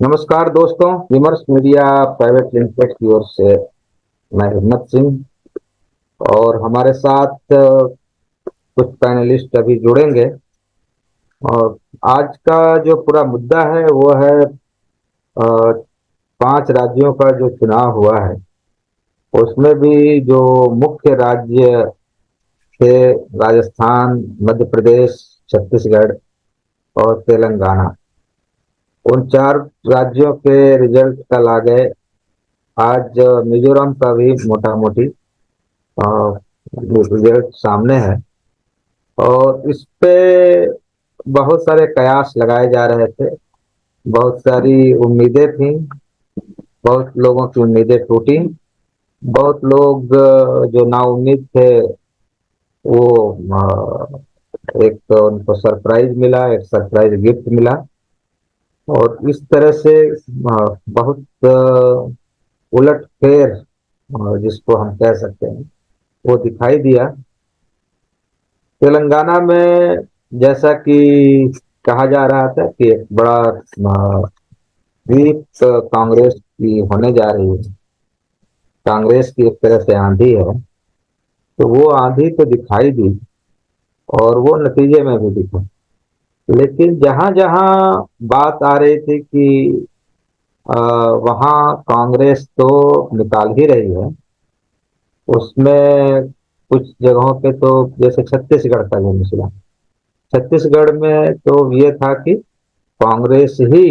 नमस्कार दोस्तों, विमर्श मीडिया प्राइवेट लिमिटेड की ओर से मैं हिम्मत सिंह और हमारे साथ कुछ पैनलिस्ट अभी जुड़ेंगे। और आज का जो पूरा मुद्दा है वो है 5 राज्यों का जो चुनाव हुआ है उसमें भी जो मुख्य राज्य थे राजस्थान, मध्य प्रदेश, छत्तीसगढ़ और तेलंगाना, उन 4 राज्यों के रिजल्ट कल आ गए। आज मिजोरम का भी मोटा मोटी रिजल्ट सामने है और इस पे बहुत सारे कयास लगाए जा रहे थे। बहुत सारी उम्मीदें थी, बहुत लोगों की उम्मीदें टूटी। बहुत लोग जो नाउम्मीद थे वो एक तो उनको सरप्राइज मिला, एक सरप्राइज गिफ्ट मिला। और इस तरह से बहुत उलट फेर जिसको हम कह सकते हैं वो दिखाई दिया। तेलंगाना में जैसा कि कहा जा रहा था कि एक बड़ा जीत कांग्रेस की होने जा रही है, कांग्रेस की एक तरह से आंधी है, तो वो आंधी तो दिखाई दी और वो नतीजे में भी दिखा। लेकिन जहां जहां बात आ रही थी कि वहां कांग्रेस तो निकाल ही रही है, उसमें कुछ जगहों पे तो जैसे छत्तीसगढ़ का जो मिसला, छत्तीसगढ़ में तो ये था कि कांग्रेस ही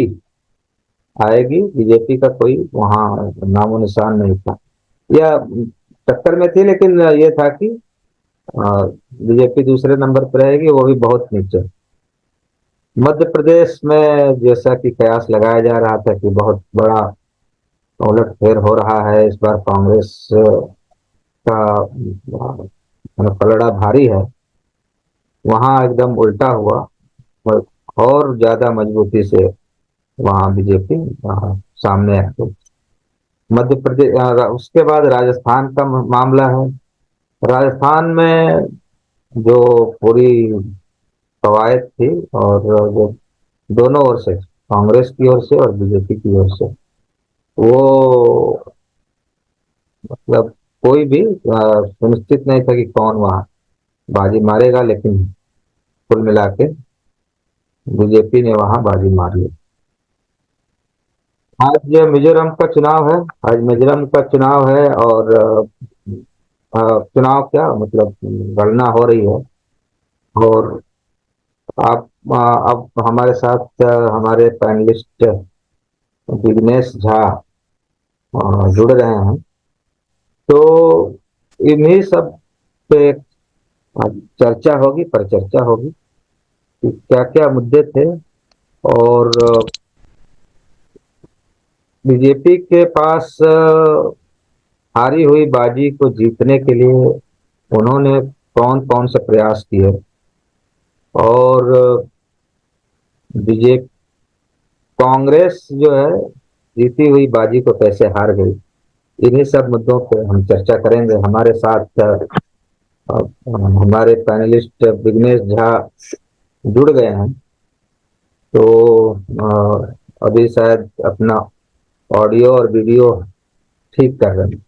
आएगी, बीजेपी का कोई वहाँ नामो निशान नहीं था। या टक्कर में थी, लेकिन ये था कि बीजेपी दूसरे नंबर पर रहेगी, वो भी बहुत नीचे। मध्य प्रदेश में जैसा कि कयास लगाया जा रहा था कि बहुत बड़ा उलट फेर हो रहा है, इस बार कांग्रेस का पलड़ा भारी है, वहां एकदम उल्टा हुआ और ज्यादा मजबूती से वहां बीजेपी सामने आ गई। मध्य प्रदेश उसके बाद राजस्थान का मामला है। राजस्थान में जो पूरी कवायद थी और जो दोनों ओर से, कांग्रेस की ओर से और बीजेपी की ओर से, वो मतलब कोई भी सुनिश्चित नहीं था कि कौन वहां बाजी मारेगा, लेकिन कुल मिला के बीजेपी ने वहां बाजी मार ली। आज मिजोरम का चुनाव है। आज मिजोरम का चुनाव है और चुनाव क्या मतलब गणना हो रही है। और आप अब हमारे साथ हमारे पैनलिस्ट विघ्नेश झा जुड़ रहे हैं, तो इन्हीं सब पे चर्चा होगी, परिचर्चा होगी कि क्या क्या मुद्दे थे। और बीजेपी के पास हारी हुई बाजी को जीतने के लिए उन्होंने कौन कौन से प्रयास किए और बीजेपी, कांग्रेस जो है जीती हुई बाजी को कैसे हार गई, इन्हीं सब मुद्दों पे हम चर्चा करेंगे। हमारे साथ हमारे पैनलिस्ट विघ्नेश झा जुड़ गए हैं, तो अभी शायद अपना ऑडियो और वीडियो ठीक कर रहे हैं।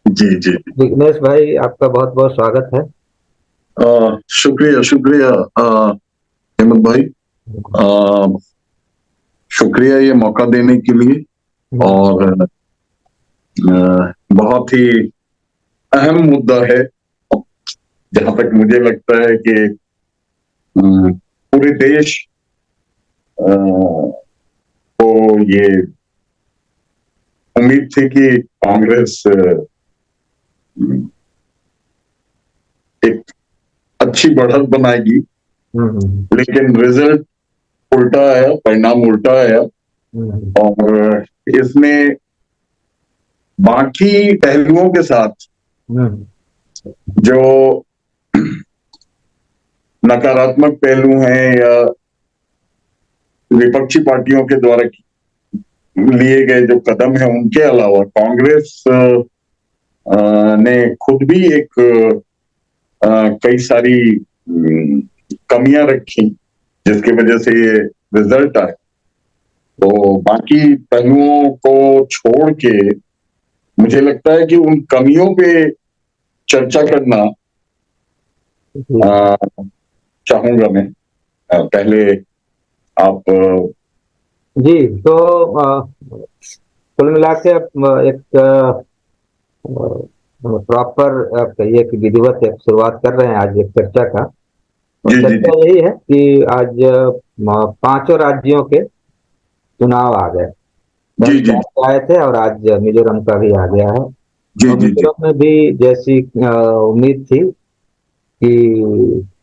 जी जी। विघ्नेश भाई, आपका बहुत बहुत स्वागत है। शुक्रिया शुक्रिया हेमंत भाई। अ, शुक्रिया ये मौका देने के लिए। और बहुत ही अहम मुद्दा है, जहां तक मुझे लगता है कि पूरे देश को ये उम्मीद थी कि कांग्रेस एक अच्छी बढ़त बनाएगी, लेकिन रिजल्ट उल्टा आया, परिणाम उल्टा आया। और इसमें बाकी पहलुओं के साथ जो नकारात्मक पहलू हैं या विपक्षी पार्टियों के द्वारा लिए गए जो कदम हैं, उनके अलावा कांग्रेस ने खुद भी एक कई सारी कमियां रखी, जिसकी वजह से ये रिजल्ट आए। तो बाकी पहलुओं को छोड़ के मुझे लगता है कि उन कमियों पे चर्चा करना जी अ, चाहूंगा मैं। पहले आप जी। तो कुल मिला के एक प्रॉपर कहिए कि विधिवत एक शुरुआत कर रहे हैं आज एक चर्चा का। और जी जी जी चर्चा यही है कि आज पांचों राज्यों के चुनाव आ गए। जी 10 जी राज्य आए थे और आज मिजोरम का भी आ गया है। जी और जी जी मिजोरम में भी जैसी उम्मीद थी कि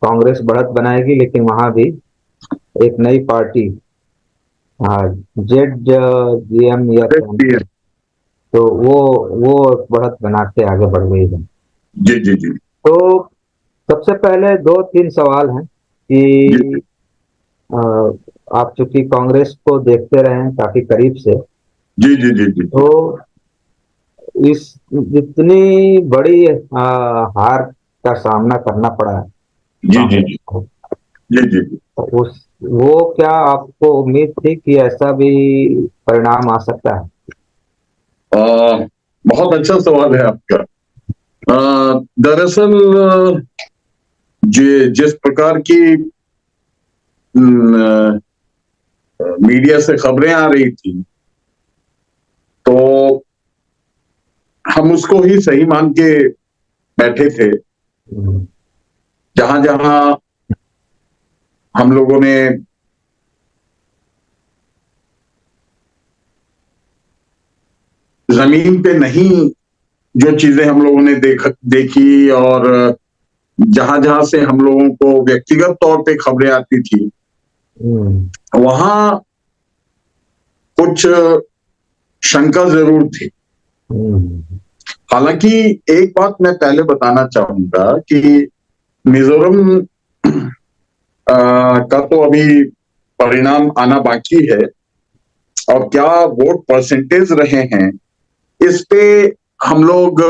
कांग्रेस बढ़त बनाएगी, लेकिन वहां भी एक नई पार्टी, हाँ, जेड जीएम या जी तो वो बढ़त बना के आगे बढ़ गई है। जी जी जी तो सबसे पहले दो तीन सवाल हैं जी कि अ, आप चूंकि कांग्रेस को देखते रहे हैं काफी करीब से, जी जी जी जी तो इस जितनी बड़ी हार का सामना करना पड़ा है जी जी कांग्रेस जी को, जी जी जी तो उस वो क्या आपको उम्मीद थी कि ऐसा भी परिणाम आ सकता है? अ, बहुत अच्छा सवाल है आपका। दरअसल जिस प्रकार की मीडिया से खबरें आ रही थी, तो हम उसको ही सही मान के बैठे थे। हम्म, जहां जहां हम लोगों ने जमीन पे नहीं, जो चीजें हम लोगों ने देखी, और जहां जहां से हम लोगों को व्यक्तिगत तौर पे खबरें आती थी, हम्म, वहां कुछ शंका जरूर थी। हम्म, हालांकि एक बात मैं पहले बताना चाहूंगा कि मिजोरम का तो अभी परिणाम आना बाकी है, और क्या वोट परसेंटेज रहे हैं इस पे हम लोग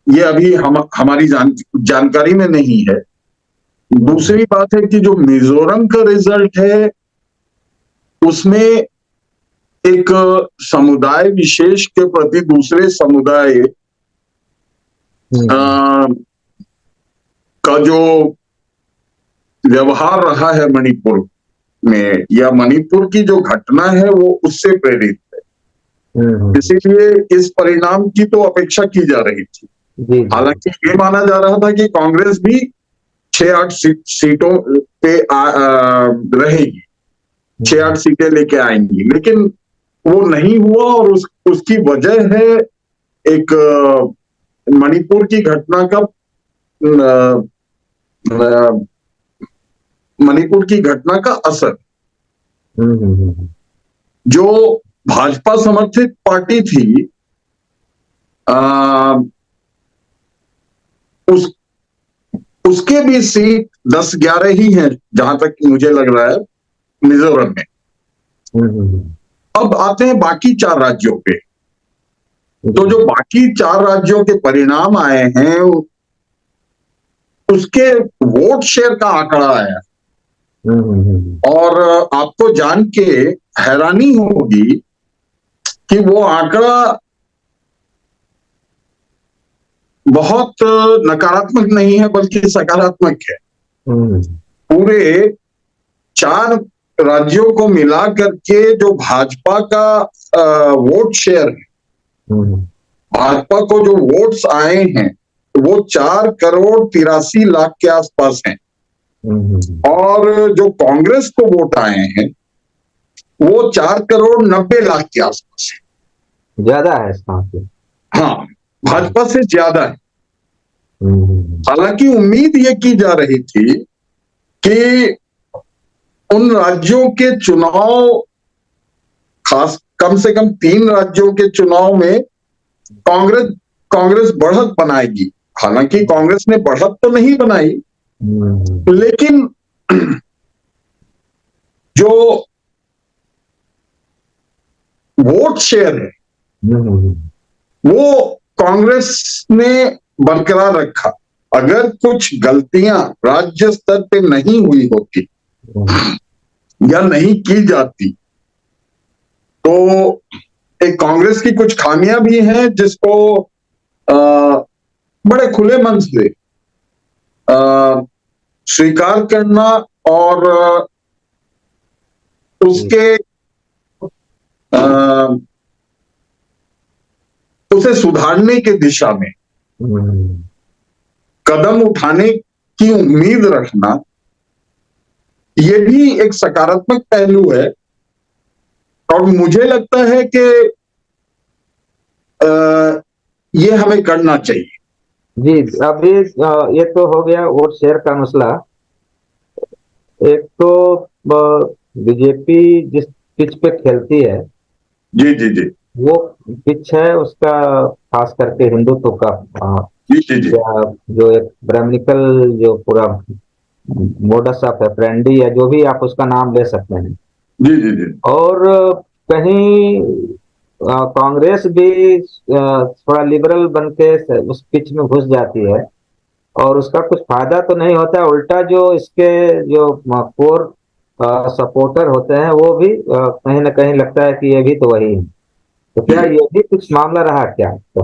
ये अभी हमारी जानकारी में नहीं है। हम्म, दूसरी बात है कि जो मिजोरम का रिजल्ट है, उसमें एक समुदाय विशेष के प्रति दूसरे समुदाय हम्म, का जो व्यवहार रहा है मणिपुर में, या मणिपुर की जो घटना है, वो उससे प्रेरित है। हम्म, इसीलिए इस परिणाम की तो अपेक्षा की जा रही थी। जी जी। हालांकि ये माना जा रहा था कि कांग्रेस भी 6-8 सीटों पे रहेगी, छह हम्म, आठ सीटें लेके आएंगी, लेकिन वो नहीं हुआ। और उसकी वजह है एक मणिपुर की घटना का, अ, अ, मणिपुर की घटना का असर। हम्म, हम्म, जो भाजपा समर्थित पार्टी थी, आ, उस उसके भी सीट 10-11 ही हैं, जहां तक मुझे लग रहा है, मिजोरम में। हम्म, अब आते हैं बाकी 4 राज्यों पे। तो जी, जो बाकी 4 राज्यों के परिणाम आए हैं, उसके वोट शेयर का आंकड़ा आया। हम्म, और आपको जान के हैरानी होगी कि वो आंकड़ा बहुत नकारात्मक नहीं है, बल्कि सकारात्मक है। हम्म, पूरे 4 राज्यों को मिला करके जो भाजपा का वोट शेयर है, हम्म, भाजपा को जो वोट्स आए हैं, वो 4 करोड़ 83 लाख के आसपास हैं। हम्म, और जो कांग्रेस को वोट आए हैं, वो 4 करोड़ 90 लाख के आसपास ज्यादा है इसका मतलब। है। हाँ, भाजपा से ज्यादा है। हम्म, हालांकि उम्मीद ये की जा रही थी कि उन राज्यों के चुनाव, खास कम से कम 3 राज्यों के चुनाव में कांग्रेस कांग्रेस बढ़त बनाएगी। हालांकि कांग्रेस ने बढ़त तो नहीं बनाई, हम्म, लेकिन जो वोट शेयर है, हम्म, वो कांग्रेस ने बरकरार रखा। अगर कुछ गलतियां राज्य स्तर पे नहीं हुई होती, या नहीं की जाती तो एक कांग्रेस की कुछ खामियां भी हैं जिसको बड़े खुले मन से स्वीकार करना और उसके उसे सुधारने के दिशा में कदम उठाने की उम्मीद रखना, ये भी एक सकारात्मक पहलू है। और मुझे लगता है कि ये हमें करना चाहिए। जी, अभी ये तो हो गया वोट शेयर का मसला। एक तो बीजेपी जिस पिच पे खेलती है, जी जी जी वो पिच है उसका, खास करके हिंदुत्व का, जी जी जी या जो एक ब्राह्मणिकल, जो पूरा मोडस ऑफ ऑपरेंडी या जो भी आप उसका नाम ले सकते हैं। जी जी जी और कहीं कांग्रेस भी थोड़ा लिबरल बन के उस पिच में घुस जाती है, और उसका कुछ फायदा तो नहीं होता है। उल्टा जो इसके जो कोर सपोर्टर होते हैं वो भी कहीं ना कहीं लगता है कि ये भी तो वही है। तो क्या जी। ये भी कुछ मामला रहा क्या? तो,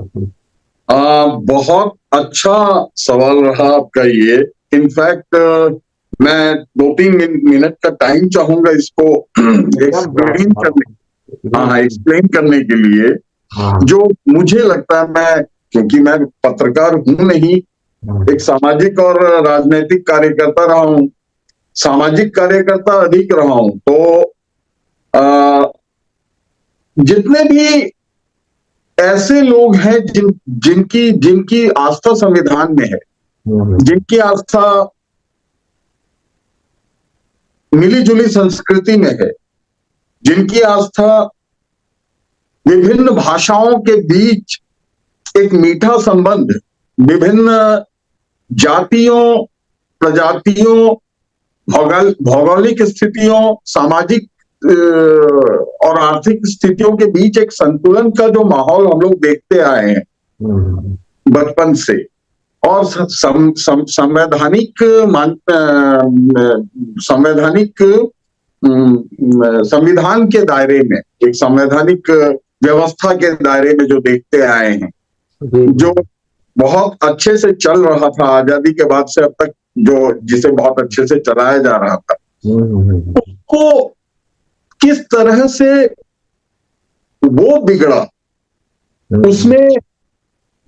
बहुत अच्छा सवाल रहा आपका ये। इनफैक्ट मैं 2-3 मिनट का टाइम चाहूंगा इसको एकदम एक्सप्लेन करने, जी हाँ जी। एक्सप्लेन करने के लिए। हाँ जो मुझे लगता है, मैं क्योंकि मैं पत्रकार हूं नहीं, हाँ। एक सामाजिक और राजनीतिक कार्यकर्ता रहा हूं, सामाजिक कार्यकर्ता अधिक रहा हूं, तो जितने भी ऐसे लोग हैं जिनकी जिनकी आस्था संविधान में है, जिनकी आस्था मिली जुली संस्कृति में है, जिनकी आस्था विभिन्न भाषाओं के बीच एक मीठा संबंध, विभिन्न जातियों, प्रजातियों, भौगोलिक स्थितियों, सामाजिक और आर्थिक स्थितियों के बीच एक संतुलन का जो माहौल हम लोग देखते आए हैं बचपन से, और संवैधानिक संवैधानिक संविधान के दायरे में, एक संवैधानिक व्यवस्था के दायरे में जो देखते आए हैं, जो बहुत अच्छे से चल रहा था आजादी के बाद से अब तक, जो जिसे बहुत अच्छे से चलाया जा रहा था, उसको किस तरह से वो बिगड़ा, उसमें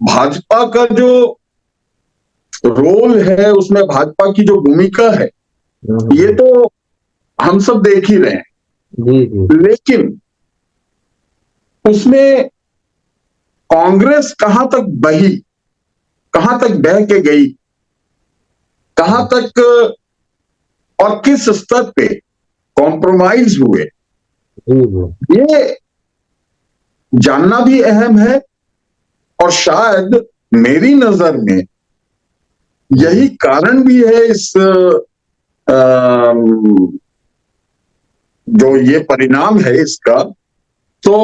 भाजपा का जो रोल है, उसमें भाजपा की जो भूमिका है, ये तो हम सब देख ही रहे हैं। लेकिन उसमें कांग्रेस कहां तक बही, कहां तक बह के गई, कहां तक और किस स्तर पे कॉम्प्रोमाइज हुए, ये जानना भी अहम है। और शायद मेरी नजर में यही कारण भी है इस जो ये परिणाम है इसका। तो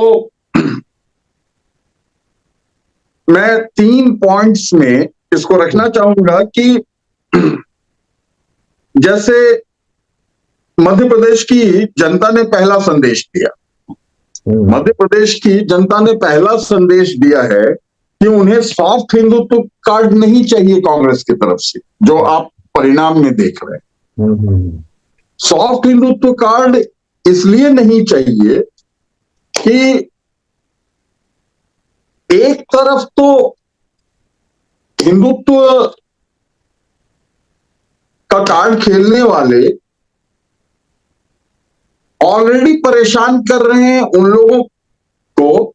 मैं 3 पॉइंट्स में इसको रखना चाहूंगा कि जैसे मध्य प्रदेश की जनता ने पहला संदेश दिया, मध्य प्रदेश की जनता ने पहला संदेश दिया है कि उन्हें सॉफ्ट हिंदुत्व कार्ड नहीं चाहिए कांग्रेस की तरफ से, जो आप परिणाम में देख रहे हैं। सॉफ्ट हिंदुत्व कार्ड इसलिए नहीं चाहिए कि एक तरफ तो हिंदुत्व का कार्ड खेलने वाले ऑलरेडी परेशान कर रहे हैं उन लोगों को,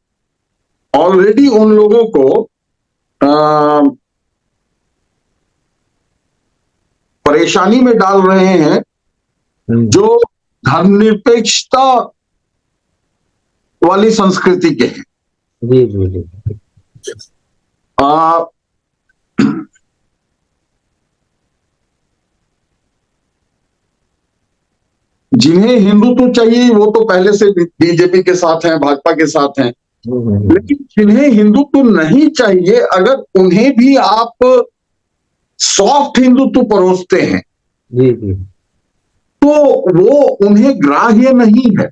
ऑलरेडी उन लोगों को परेशानी में डाल रहे हैं जो धर्मनिरपेक्षता वाली संस्कृति के हैं। जी जी जी। जिन्हें हिंदुत्व चाहिए वो तो पहले से बीजेपी के साथ हैं, भाजपा के साथ हैं, लेकिन जिन्हें हिंदुत्व नहीं चाहिए, अगर उन्हें भी आप सॉफ्ट हिंदुत्व परोसते हैं जी जी, तो तो वो उन्हें ग्राह्य नहीं है।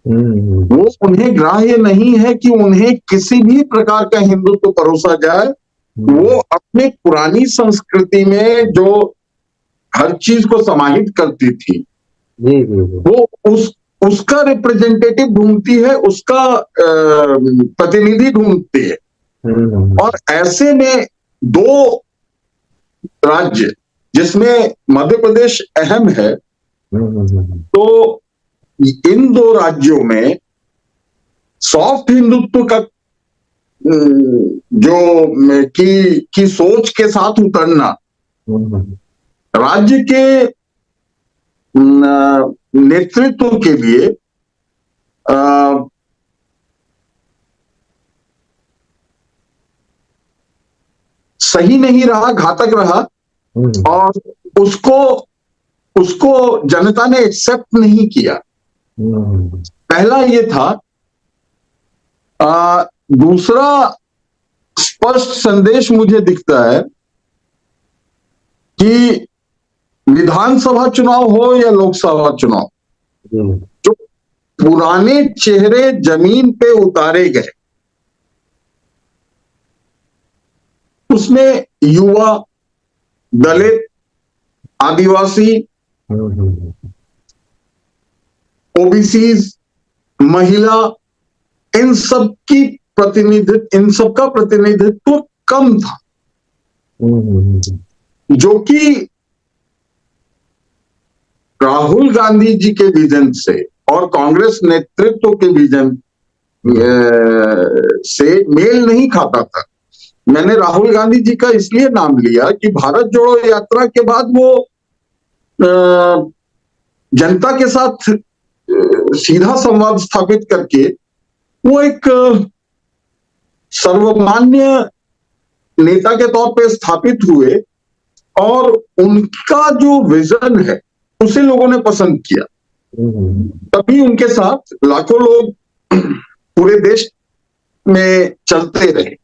वो उन्हें ग्राह्य नहीं है कि उन्हें किसी भी प्रकार का हिंदुत्व परोसा जाए। वो अपने पुरानी संस्कृति में जो हर चीज को समाहित करती थी, जी जी जी। वो उसका रिप्रेजेंटेटिव ढूंढती है, उसका प्रतिनिधि ढूंढती है। और ऐसे में दो राज्य जिसमें मध्य प्रदेश अहम है, तो इन दो राज्यों में सॉफ्ट हिंदुत्व का जो की सोच के साथ उतरना राज्य के नेतृत्व के लिए सही नहीं रहा, घातक रहा। और उसको उसको जनता ने एक्सेप्ट नहीं किया। पहला ये था। दूसरा स्पष्ट संदेश मुझे दिखता है कि विधानसभा चुनाव हो या लोकसभा चुनाव, जो पुराने चेहरे जमीन पे उतारे गए, उसमें युवा, दलित, आदिवासी, ओबीसीज, महिला, इन सब का प्रतिनिधित्व कम था, जो कि राहुल गांधी जी के विजन से और कांग्रेस नेतृत्व के विजन से मेल नहीं खाता था। मैंने राहुल गांधी जी का इसलिए नाम लिया कि भारत जोड़ो यात्रा के बाद वो जनता के साथ सीधा संवाद स्थापित करके वो एक सर्वमान्य नेता के तौर पे स्थापित हुए, और उनका जो विजन है उसे लोगों ने पसंद किया। तभी उनके साथ लाखों लोग पूरे देश में चलते रहे।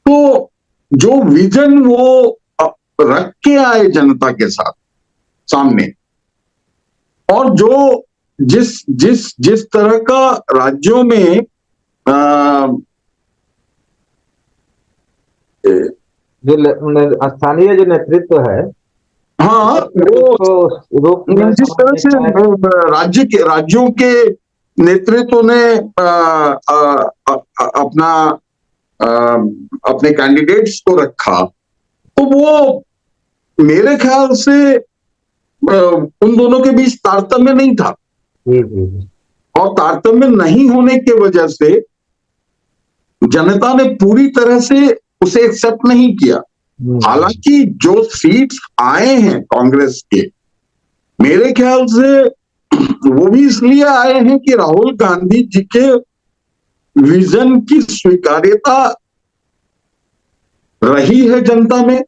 तो जो विजन वो रख के आए जनता के साथ सामने, और जो जिस जिस जिस तरह का राज्यों में जो स्थानीय जो नेतृत्व है, हाँ, वो जिस तरह से राज्यों के नेतृत्व ने अपना अपने कैंडिडेट्स को रखा, तो वो मेरे ख्याल से उन दोनों के बीच तारतम्य नहीं था। और तारतम्य नहीं होने की वजह से जनता ने पूरी तरह से उसे एक्सेप्ट नहीं किया। हालांकि जो सीट्स आए हैं कांग्रेस के, मेरे ख्याल से वो भी इसलिए आए हैं कि राहुल गांधी जी के विजन की स्वीकार्यता रही है जनता में।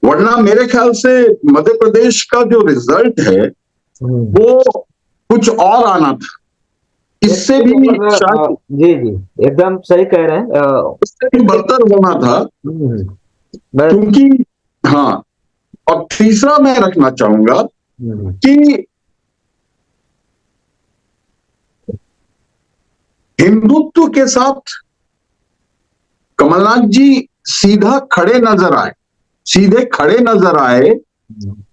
वरना मेरे ख्याल से मध्य प्रदेश का जो रिजल्ट है वो कुछ और आना था। इससे भी जी जी एकदम सही कह रहे हैं, इससे भी बदतर होना था। क्योंकि हाँ, और तीसरा मैं रखना चाहूंगा कि हिंदुत्व के साथ कमलनाथ जी सीधे खड़े नजर आए।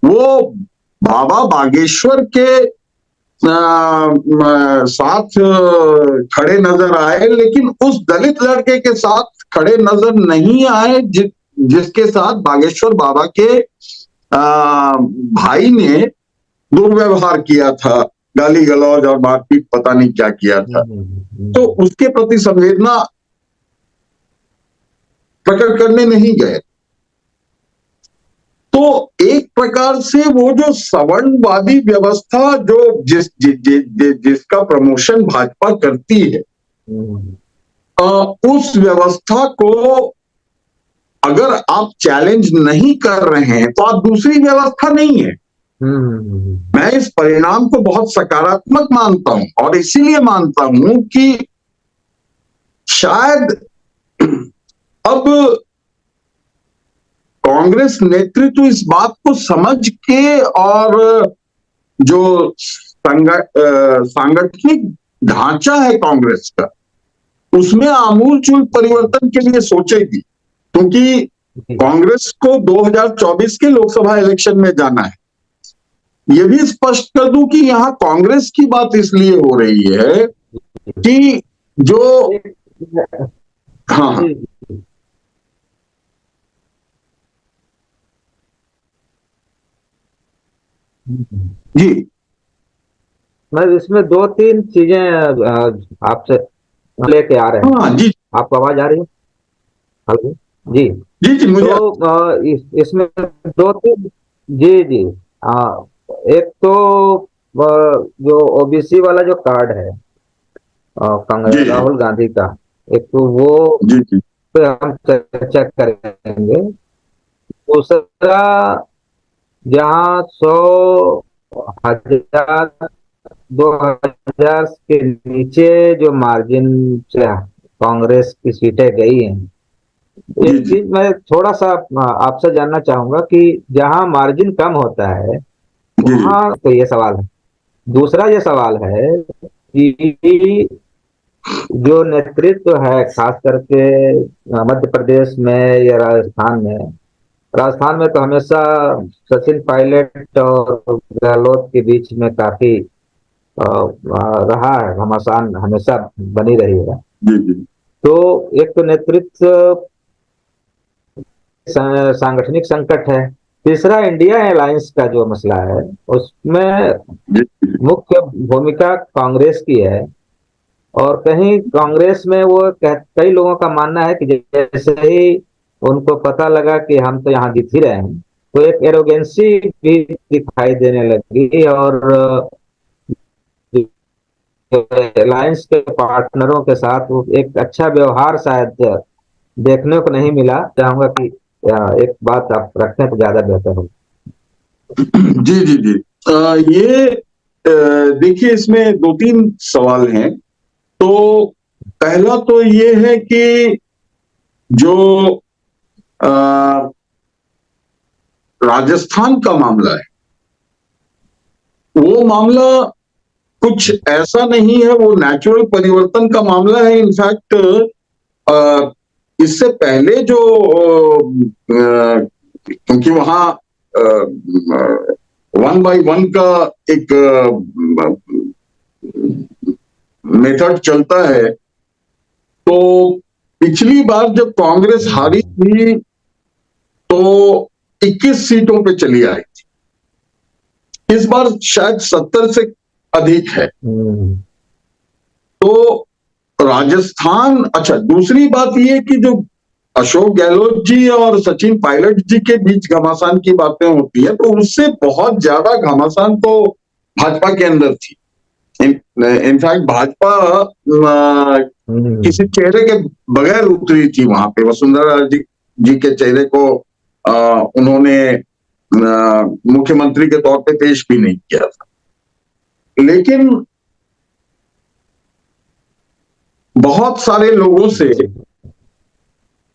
वो बाबा बागेश्वर के साथ खड़े नजर आए, लेकिन उस दलित लड़के के साथ खड़े नजर नहीं आए जिसके साथ बागेश्वर बाबा के भाई ने दुर्व्यवहार किया था, गाली गलौज और मारपीट पता नहीं क्या किया था। तो उसके प्रति संवेदना प्रकट करने नहीं गए। तो एक प्रकार से वो जो सवर्णवादी व्यवस्था जो जिसका प्रमोशन भाजपा करती है, उस व्यवस्था को अगर आप चैलेंज नहीं कर रहे हैं तो आप दूसरी व्यवस्था नहीं है। मैं इस परिणाम को बहुत सकारात्मक मानता हूं, और इसीलिए मानता हूं कि शायद अब कांग्रेस नेतृत्व इस बात को समझ के और जो सांगठनिक ढांचा है कांग्रेस का, उसमें आमूलचूल परिवर्तन के लिए सोचेगी, क्योंकि कांग्रेस को 2024 के लोकसभा इलेक्शन में जाना है। यह भी स्पष्ट कर दूं कि यहां कांग्रेस की बात इसलिए हो रही है कि जो हाँ हाँ जी मैं इसमें दो तीन चीजें आपसे लेके आ रहे हैं। हाँ जी आपको आवाज आ रही है? हेलो जी। जी जी मुझे तो इसमें दो तीन, जी जी, हाँ, एक तो जो ओबीसी वाला जो कार्ड है जी कांग्रेस जी राहुल गांधी का, एक तो वो जी जी पे हम चर्चा करेंगे। दूसरा, जहाँ 100,000 2,000 के नीचे जो मार्जिन से कांग्रेस की सीटें गई हैं, जी एक जी चीज मैं थोड़ा सा आपसे जानना चाहूंगा कि जहाँ मार्जिन कम होता है जी जी वहाँ तो ये सवाल है। दूसरा ये सवाल है कि जो नेतृत्व है खास करके मध्य प्रदेश में या राजस्थान में, राजस्थान में तो हमेशा सचिन पायलट और गहलोत के बीच में काफी रहा है, घमासान हमेशा बनी रही है। जी जी तो एक तो नेतृत्व सांगठनिक संकट है। तीसरा, इंडिया अलायंस का जो मसला है उसमें जी मुख्य भूमिका कांग्रेस की है। और कहीं कांग्रेस में वो कई लोगों का मानना है कि जैसे ही उनको पता लगा कि हम तो यहाँ जीत ही रहे हैं, तो एक एरोगेंसी भी दिखाई देने लगी। और अलायंस के पार्टनरों के साथ वो एक अच्छा व्यवहार शायद देखने को नहीं मिला। चाहूंगा कि एक बात आप रखें तो ज्यादा बेहतर हो। जी जी जी ये देखिए, इसमें दो तीन सवाल हैं। तो पहला तो ये है कि जो अ, राजस्थान का मामला है, वो मामला कुछ ऐसा नहीं है, वो नेचुरल परिवर्तन का मामला है। इनफैक्ट इससे पहले जो क्योंकि वहां वन बाय वन का एक मेथड चलता है। तो पिछली बार जब कांग्रेस हारी थी तो 21 सीटों पे चली आई थी। इस बार शायद 70 से अधिक है। हम्म, तो राजस्थान, अच्छा, दूसरी बात यह कि जो अशोक गहलोत जी और सचिन पायलट जी के बीच घमासान की बातें होती है, तो उससे बहुत ज्यादा घमासान तो भाजपा के अंदर थी। इनफैक्ट भाजपा किसी चेहरे के बगैर उतरी थी वहां पे। वसुंधरा जी के चेहरे को उन्होंने मुख्यमंत्री के तौर पे पेश भी नहीं किया था। लेकिन बहुत सारे लोगों से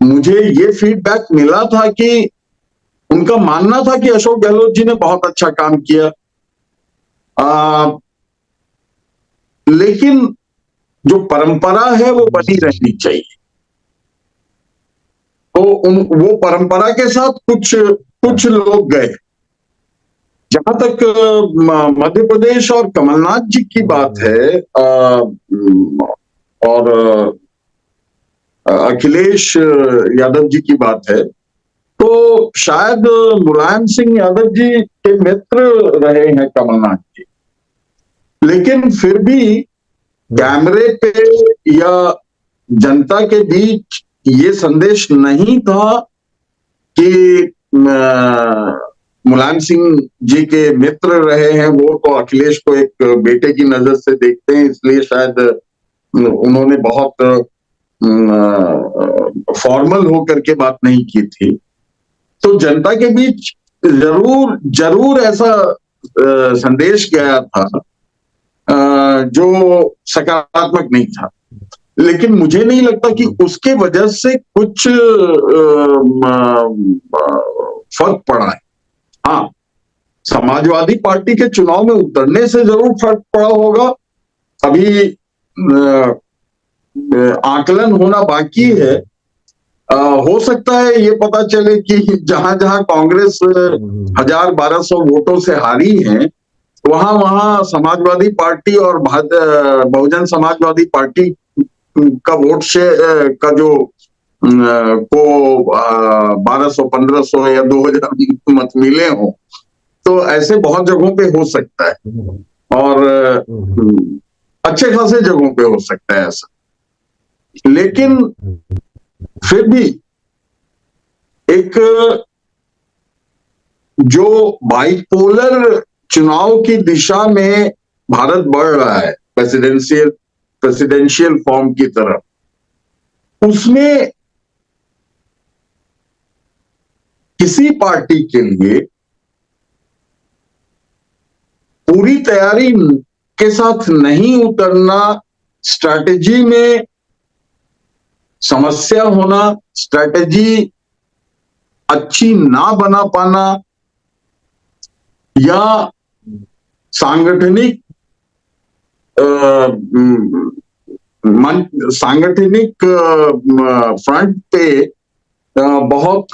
मुझे ये फीडबैक मिला था कि उनका मानना था कि अशोक गहलोत जी ने बहुत अच्छा काम किया, लेकिन जो परंपरा है वो बनी रहनी चाहिए। तो वो परंपरा के साथ कुछ कुछ लोग गए। जहां तक मध्य प्रदेश और कमलनाथ जी की बात है, और अखिलेश यादव जी की बात है, तो शायद मुलायम सिंह यादव जी के मित्र रहे हैं कमलनाथ जी। लेकिन फिर भी कैमरे पे या जनता के बीच ये संदेश नहीं था कि मुलायम सिंह जी के मित्र रहे हैं। वो तो अखिलेश को एक बेटे की नजर से देखते हैं, इसलिए शायद उन्होंने बहुत फॉर्मल होकर के बात नहीं की थी। तो जनता के बीच जरूर जरूर ऐसा संदेश गया था जो सकारात्मक नहीं था। लेकिन मुझे नहीं लगता कि उसके वजह से कुछ फर्क पड़ा है। हाँ, समाजवादी पार्टी के चुनाव में उतरने से जरूर फर्क पड़ा होगा। अभी आकलन होना बाकी है। हो सकता है ये पता चले कि जहां जहां कांग्रेस 1000-1200 वोटों से हारी है, वहां वहां समाजवादी पार्टी और बहुजन समाजवादी पार्टी का वोट शेयर का जो को 1200-1500 या 2000 मत मिले हों, तो ऐसे बहुत जगहों पे हो सकता है, और अच्छे खासे जगहों पे हो सकता है ऐसा। लेकिन फिर भी एक जो बाइपोलर चुनाव की दिशा में भारत बढ़ रहा है, प्रेसिडेंशियल फॉर्म की तरफ, उसमें किसी पार्टी के लिए पूरी तैयारी के साथ नहीं उतरना, स्ट्रैटेजी में समस्या होना, स्ट्रैटेजी अच्छी ना बना पाना, या सांगठनिक सांगठनिक फ्रंट पे बहुत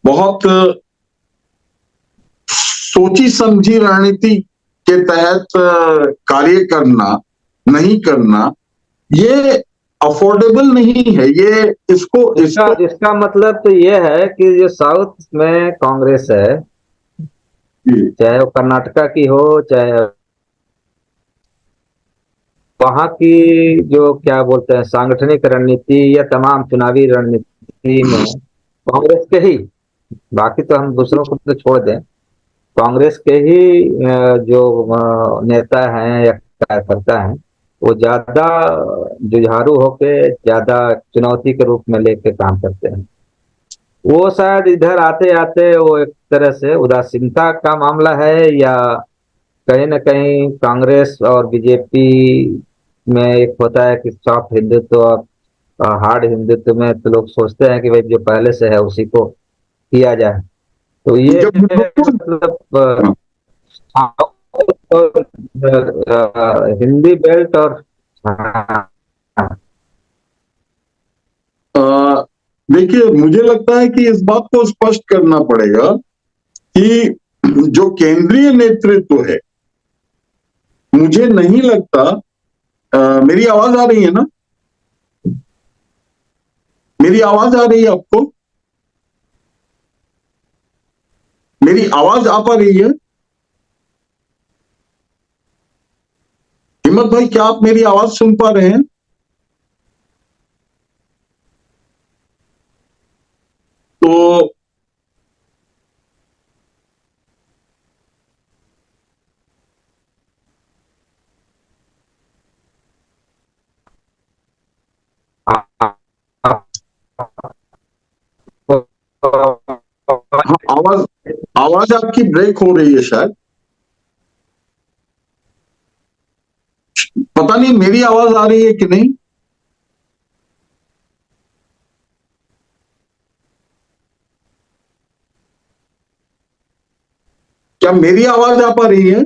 बहुत सोची समझी रणनीति के तहत कार्य करना, नहीं करना, ये अफोर्डेबल नहीं है। ये इसका मतलब तो ये है कि जो साउथ में कांग्रेस है, चाहे वो कर्नाटका की हो, चाहे वहां की जो क्या बोलते हैं सांगठनिक रणनीति या तमाम चुनावी रणनीति में कांग्रेस के ही, बाकी तो हम दूसरों को तो छोड़ दें, कांग्रेस के ही जो नेता हैं या कार्यकर्ता हैं, वो ज्यादा जुझारू होके, ज्यादा चुनौती के रूप में लेके काम करते हैं। वो शायद इधर आते आते वो एक तरह से उदासीनता का मामला है, या कहीं ना कहीं कांग्रेस और बीजेपी में एक होता है कि सॉफ्ट हिंदुत्व और हार्ड हिंदुत्व में तो लोग सोचते हैं कि भाई जो पहले से है उसी को किया जाए। तो ये मतलब हिंदी बेल्ट और देखिए, मुझे लगता है कि इस बात को स्पष्ट करना पड़ेगा कि जो केंद्रीय नेतृत्व है, मुझे नहीं लगता, मेरी आवाज आ रही है ना? मेरी आवाज आ रही है आपको? मेरी आवाज आ पा रही है? हिम्मत भाई, क्या आप मेरी आवाज सुन पा रहे हैं? तो हाँ, आवाज आवाज आपकी ब्रेक हो रही है शायद। पता नहीं मेरी आवाज आ रही है कि नहीं। क्या मेरी आवाज आ पा रही है?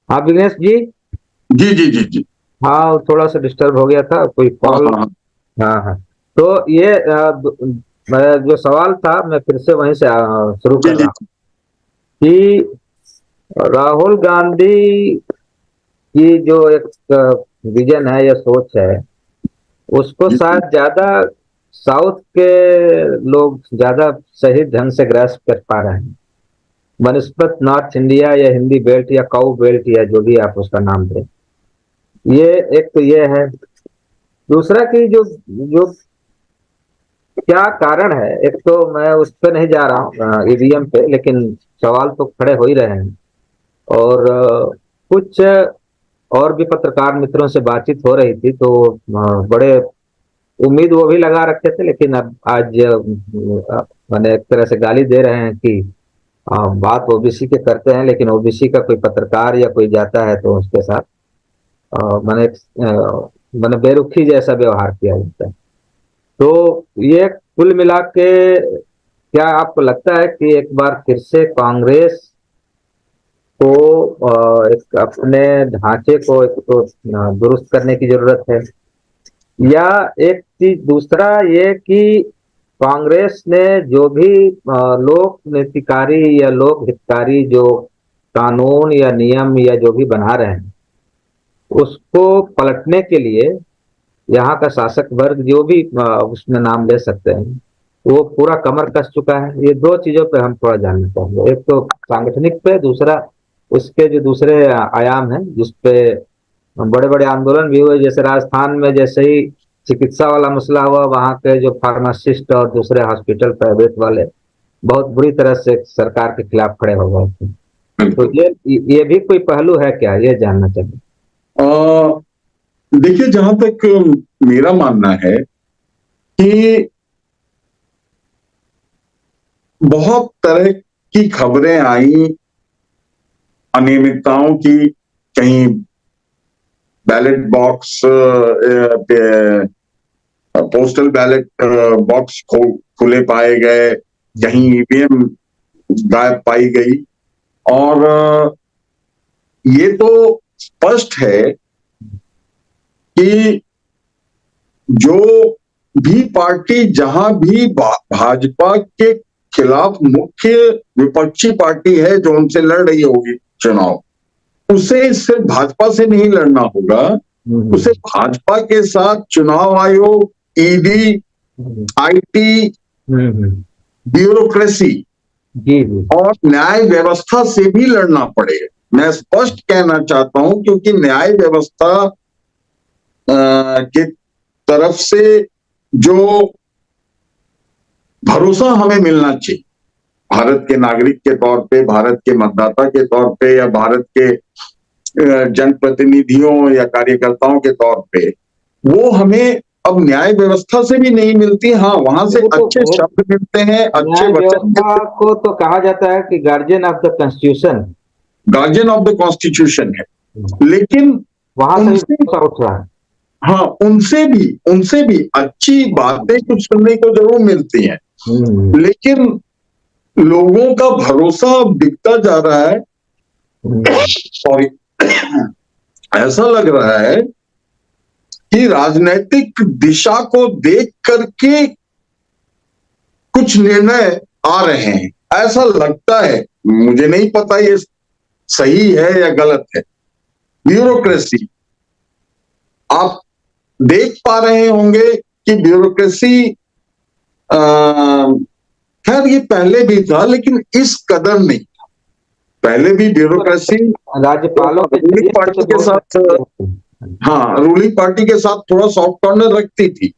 हाँ दिनेश जी। जी जी जी जी। हाँ, थोड़ा सा डिस्टर्ब हो गया था, कोई हाँ कॉल। हाँ हाँ हाँ। तो ये जो सवाल था मैं फिर से वहीं से शुरू जी कर जी रहा हूँ कि राहुल गांधी की जो एक विजन है या सोच है, उसको जी शायद ज्यादा साउथ के लोग ज्यादा सही ढंग से ग्रास्प कर पा रहे हैं बनस्पत नॉर्थ इंडिया या हिंदी बेल्ट या काउ बेल्ट या जो भी आप उसका नाम दें। ये एक तो ये है। दूसरा कि जो जो क्या कारण है, एक तो मैं उस पर नहीं जा रहा हूँ ईवीएम पे, लेकिन सवाल तो खड़े हो ही रहे हैं और कुछ और भी पत्रकार मित्रों से बातचीत हो रही थी, तो बड़े उम्मीद वो भी लगा रखे थे, लेकिन अब आज मैंने एक तरह से गाली दे रहे हैं कि बात ओबीसी के करते हैं, लेकिन ओबीसी का कोई पत्रकार या कोई जाता है तो उसके साथ मैंने मैंने बेरुखी जैसा व्यवहार किया जाता है। तो ये कुल मिला के, क्या आपको लगता है कि एक बार फिर से कांग्रेस को एक अपने ढांचे को एक तो दुरुस्त करने की जरूरत है, या एक चीज दूसरा ये कि कांग्रेस ने जो भी लोक नीतिकारी या लोक हितकारी जो कानून या नियम या जो भी बना रहे हैं, उसको पलटने के लिए यहाँ का शासक वर्ग जो भी उसमें नाम ले सकते हैं, वो पूरा कमर कस चुका है। ये दो चीजों पे हम थोड़ा जानना चाहेंगे, एक तो सांगठनिक पे, दूसरा उसके जो दूसरे आयाम हैं जिसपे बड़े बड़े आंदोलन भी हुए, जैसे राजस्थान में जैसे ही चिकित्सा वाला मसला हुआ, वहाँ के जो फार्मासिस्ट और दूसरे हॉस्पिटल प्राइवेट वाले बहुत बुरी तरह से सरकार के खिलाफ खड़े हो गए थे। तो ये भी कोई पहलू है क्या, ये जानना चाहिए। देखिए, जहां तक मेरा मानना है कि बहुत तरह की खबरें आई अनियमितताओं की, कहीं ballot box postal ballot box खुले पाए गए, कहीं ईवीएम गायब पाई गई। और ये तो स्पष्ट है कि जो भी पार्टी जहां भी भाजपा के खिलाफ मुख्य विपक्षी पार्टी है जो उनसे लड़ रही होगी चुनाव, उसे सिर्फ भाजपा से नहीं लड़ना होगा, उसे भाजपा के साथ चुनाव आयोग, ईडी, आईटी, ब्यूरोक्रेसी और न्याय व्यवस्था से भी लड़ना पड़ेगा। मैं स्पष्ट कहना चाहता हूं, क्योंकि न्याय व्यवस्था की तरफ से जो भरोसा हमें मिलना चाहिए, भारत के नागरिक के तौर पे, भारत के मतदाता के तौर पे, या भारत के जनप्रतिनिधियों या कार्यकर्ताओं के तौर पे, वो हमें अब न्याय व्यवस्था से भी नहीं मिलती। हाँ, वहां से अच्छे शब्द मिलते हैं, अच्छे वचन को तो कहा जाता है कि guardian of the constitution, guardian of the constitution है, लेकिन वहां से उठ रहा है। हाँ, उनसे भी अच्छी बातें कुछ सुनने को जरूर मिलती हैं, लेकिन लोगों का भरोसा अब दिखता जा रहा है। सॉरी, ऐसा लग रहा है कि राजनीतिक दिशा को देख करके कुछ निर्णय आ रहे हैं, ऐसा लगता है। मुझे नहीं पता ये सही है या गलत है। ब्यूरोक्रेसी, आप देख पा रहे होंगे कि ब्यूरोक्रेसी, खैर ये पहले भी था लेकिन इस कदर नहीं था। पहले भी ब्यूरोक्रेसी राज्यपालों रूलिंग पार्टी के साथ, हाँ, रूलिंग पार्टी के साथ थोड़ा सॉफ्ट कॉर्नर रखती थी,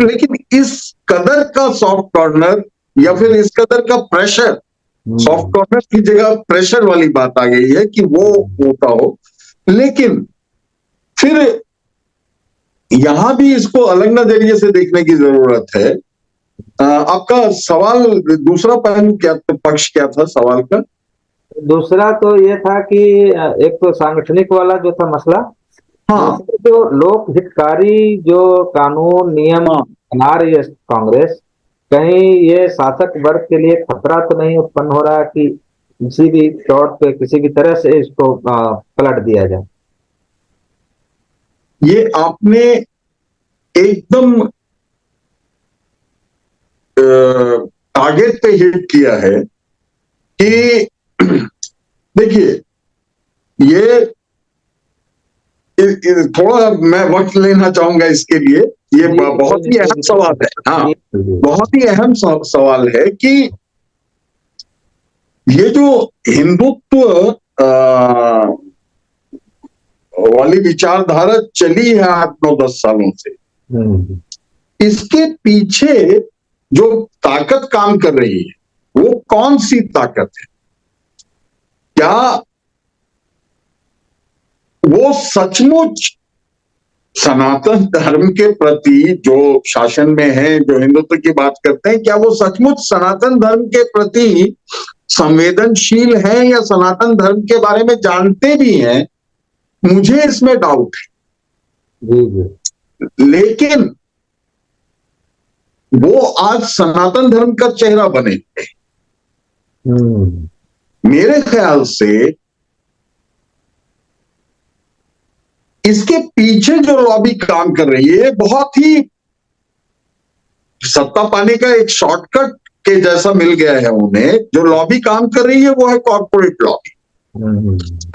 लेकिन इस कदर का सॉफ्ट कॉर्नर या फिर इस कदर का प्रेशर, सॉफ्ट कॉर्नर की जगह प्रेशर वाली बात आ गई है कि वो होता हो। लेकिन फिर यहां भी इसको अलग नजरिए से देखने की जरूरत है। आपका सवाल, दूसरा पहलू क्या, पक्ष क्या था सवाल का? दूसरा तो ये था कि एक तो सांगठनिक वाला जो था मसला, हाँ, जो लोक हितकारी जो कानून नियम बना रही है कांग्रेस, कहीं ये शासक वर्ग के लिए खतरा तो नहीं उत्पन्न हो रहा कि किसी भी तौर पे, किसी भी तरह से इसको पलट दिया जाए? ये आपने एकदम टारगेट पे हिट किया है कि देखिए, ये थोड़ा मैं वक्त लेना चाहूंगा इसके लिए। ये बहुत ही अहम सवाल है। हाँ, बहुत ही अहम सवाल है कि ये जो हिंदुत्व वाली विचारधारा चली है 8-9-10 सालों से, इसके पीछे जो ताकत काम कर रही है वो कौन सी ताकत है? क्या वो सचमुच सनातन धर्म के प्रति जो शासन में है, जो हिंदुत्व की बात करते हैं, क्या वो सचमुच सनातन धर्म के प्रति संवेदनशील है या सनातन धर्म के बारे में जानते भी हैं? मुझे इसमें डाउट जी जी। है। लेकिन वो आज सनातन धर्म का चेहरा बने थे। मेरे ख्याल से इसके पीछे जो लॉबी काम कर रही है, बहुत ही सत्ता पाने का एक शॉर्टकट के जैसा मिल गया है उन्हें। जो लॉबी काम कर रही है वो है कॉर्पोरेट लॉबी।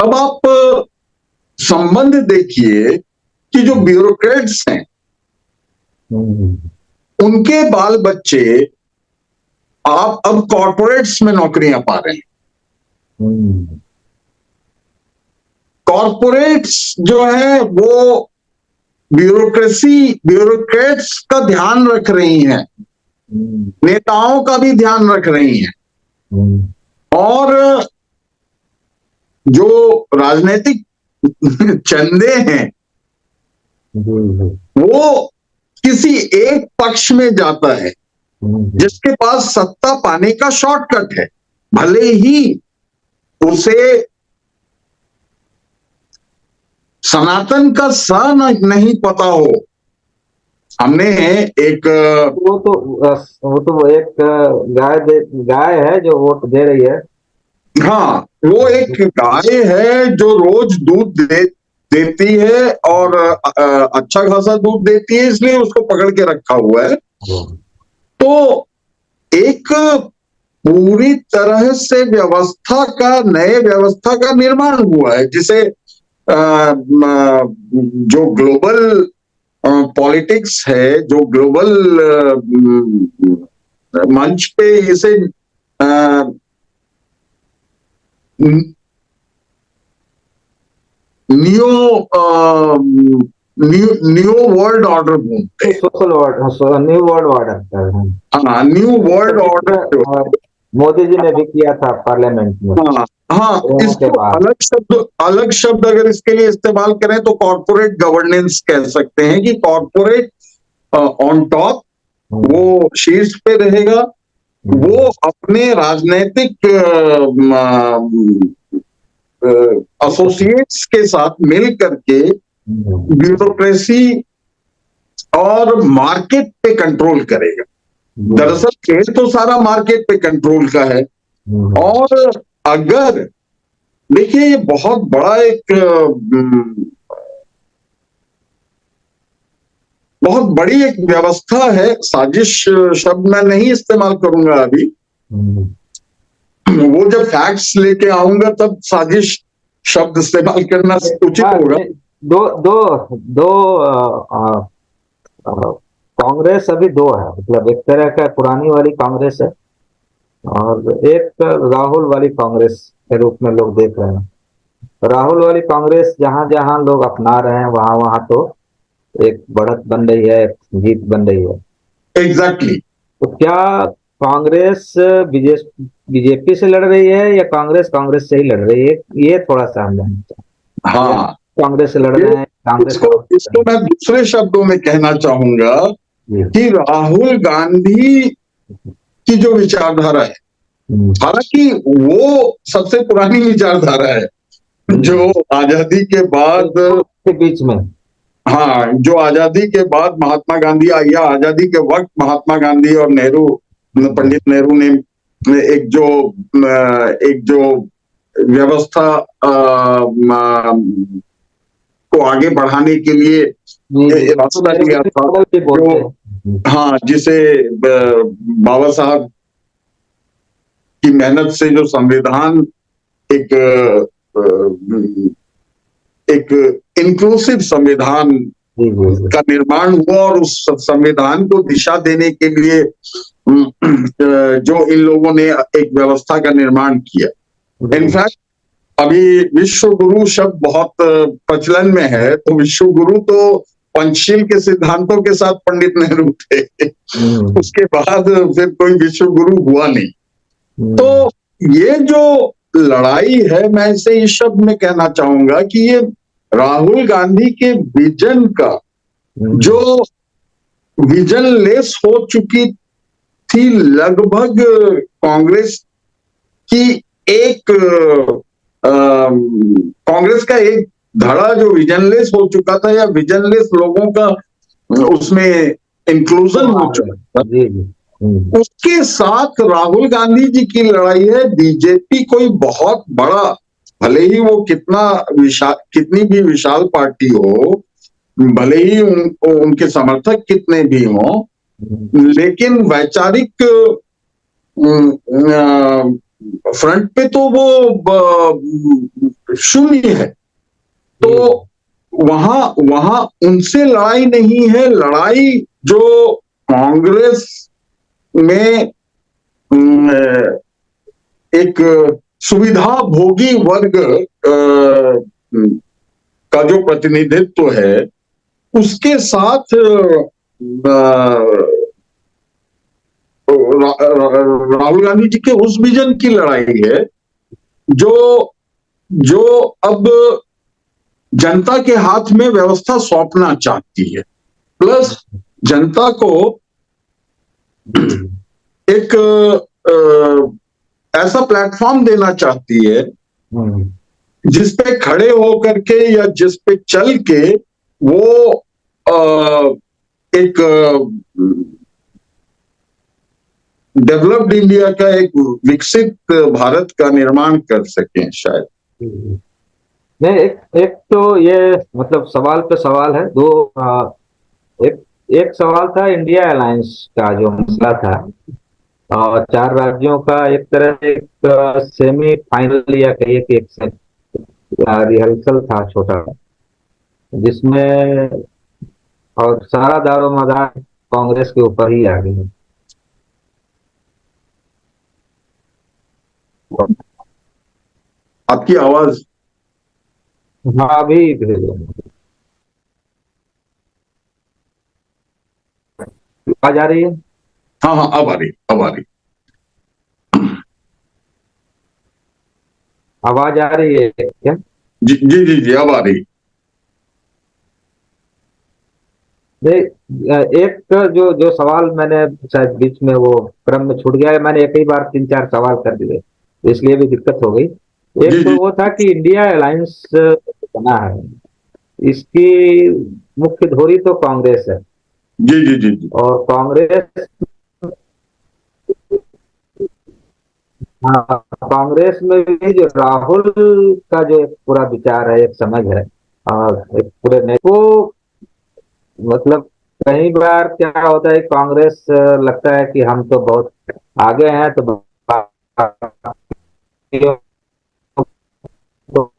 अब आप संबंध देखिए कि जो ब्यूरोक्रेट्स हैं उनके बाल बच्चे आप अब कॉर्पोरेट्स में नौकरियां पा रहे हैं। कॉर्पोरेट्स जो है वो ब्यूरोक्रेट्स का ध्यान रख रही हैं, नेताओं का भी ध्यान रख रही हैं, और जो राजनीतिक चंदे हैं वो किसी एक पक्ष में जाता है जिसके पास सत्ता पाने का शॉर्टकट है, भले ही उसे सनातन का सा नहीं पता हो। हमने एक वो तो एक गाय है जो वोट दे रही है। हाँ, वो एक गाय है जो रोज दूध देती है और अच्छा खासा दूध देती है, इसलिए उसको पकड़ के रखा हुआ है। तो एक पूरी तरह से नए व्यवस्था का निर्माण हुआ है, जिसे जो ग्लोबल पॉलिटिक्स है, जो ग्लोबल मंच पे इसे न्यू वर्ल्ड ऑर्डर बोलते हैं। New world order. हाँ, new world order Modi ji ने भी किया था पार्लियामेंट में। हाँ, इसको अलग शब्द अगर इसके लिए इस्तेमाल करें तो कॉर्पोरेट गवर्नेंस कह सकते हैं कि कॉर्पोरेट ऑन टॉप, वो शीर्ष पे रहेगा। वो अपने राजनीतिक एसोसिएट्स के साथ मिल करके ब्यूरोक्रेसी और मार्केट पे कंट्रोल करेगा। दरअसल खेल तो सारा मार्केट पे कंट्रोल का है। और अगर देखिए, ये बहुत बड़ा बहुत बड़ी एक व्यवस्था है। साजिश शब्द मैं नहीं इस्तेमाल करूंगा अभी, वो जब फैक्ट्स लेके आऊंगा तब साजिश शब्द इस्तेमाल करना उचित होगा। दो कांग्रेस अभी दो है, मतलब एक तरह का पुरानी वाली कांग्रेस है और एक राहुल वाली कांग्रेस के रूप में लोग देख रहे हैं। राहुल वाली कांग्रेस जहां जहां लोग अपना रहे हैं वहां वहां तो एक बढ़त बन रही है, जीत बन रही है। एग्जैक्टली। तो क्या कांग्रेस बीजेपी से लड़ रही है या कांग्रेस से ही लड़ रही है? ये थोड़ा सा हम जानना चाहते हैं। हाँ, कांग्रेस से लड़ रहे हैं, कांग्रेस इसको मैं दूसरे शब्दों में कहना चाहूंगा कि राहुल गांधी की जो विचारधारा है, हालांकि वो सबसे पुरानी विचारधारा है, जो आजादी के बाद के बीच में, हाँ, जो आजादी के बाद महात्मा गांधी या आजादी के वक्त महात्मा गांधी और नेहरू, पंडित नेहरू ने एक जो व्यवस्था को आगे बढ़ाने के लिए रास्ता लिया था, जो हाँ, जिसे बाबा साहब की मेहनत से जो संविधान एक इंक्लूसिव संविधान का निर्माण हुआ, और उस संविधान को दिशा देने के लिए जो इन लोगों ने एक व्यवस्था का निर्माण किया। इनफैक्ट अभी विश्व गुरु शब्द बहुत प्रचलन में है, तो विश्व गुरु तो पंचशील के सिद्धांतों के साथ पंडित नेहरू थे। उसके बाद फिर कोई विश्व गुरु हुआ नहीं। तो ये जो लड़ाई है, मैं इसे इस शब्द में कहना चाहूंगा कि ये राहुल गांधी के विजन का हम्म, जो विजनलेस हो चुकी थी लगभग कांग्रेस की एक कांग्रेस का एक धड़ा जो विजनलेस हो चुका था या विजनलेस लोगों का उसमें तो इंक्लूजन आ हो गया। चुका था, जी जी। उसके साथ राहुल गांधी जी की लड़ाई है। बीजेपी कोई बहुत बड़ा, भले ही वो कितनी भी विशाल पार्टी हो, भले ही उनके समर्थक कितने भी हों, हम्म, लेकिन वैचारिक फ्रंट पे तो वो शून्य है। तो जी वहां वहां उनसे लड़ाई नहीं है, लड़ाई जो कांग्रेस में एक सुविधा भोगी वर्ग का जो प्रतिनिधित्व है उसके साथ राहुल गांधी जी के उस विजन की लड़ाई है जो जो अब जनता के हाथ में व्यवस्था सौंपना चाहती है, प्लस जनता को जी। एक ऐसा प्लेटफॉर्म देना चाहती है हम्म, जिस पे खड़े होकर के या जिस पे चल के वो एक डेवलप्ड इंडिया का, एक विकसित भारत का निर्माण कर सकें शायद। जी, जी। नहीं, एक एक तो ये मतलब सवाल पे सवाल है दो। एक एक सवाल था इंडिया अलायंस का जो मसला था, और चार राज्यों का एक तरह से एक सेमी फाइनल या कहिए कि एक रिहर्सल था छोटा, जिसमें और सारा दारोमदार कांग्रेस के ऊपर ही आ गई। आपकी आवाज। हाँ, अभी भेजो। आवाज आ रही है? हाँ हाँ, अब आ रही, अब आ रही। आवाज आ रही है क्या? जी जी जी जी, अब आ रही। नहीं, एक जो जो सवाल मैंने शायद बीच में वो क्रम में छूट गया है, मैंने एक ही बार तीन चार सवाल कर दिए, इसलिए भी दिक्कत हो गई। जी एक तो जी वो था कि इंडिया अलायंस बना है, इसकी मुख्य धोरी तो कांग्रेस है। जी जी जी जी। और कांग्रेस, हाँ, कांग्रेस में भी जो राहुल का जो एक पूरा विचार है, एक समझ है, और एक पूरे को मतलब कई बार क्या होता है, कांग्रेस लगता है कि हम तो बहुत आगे हैं, तो बाकियों को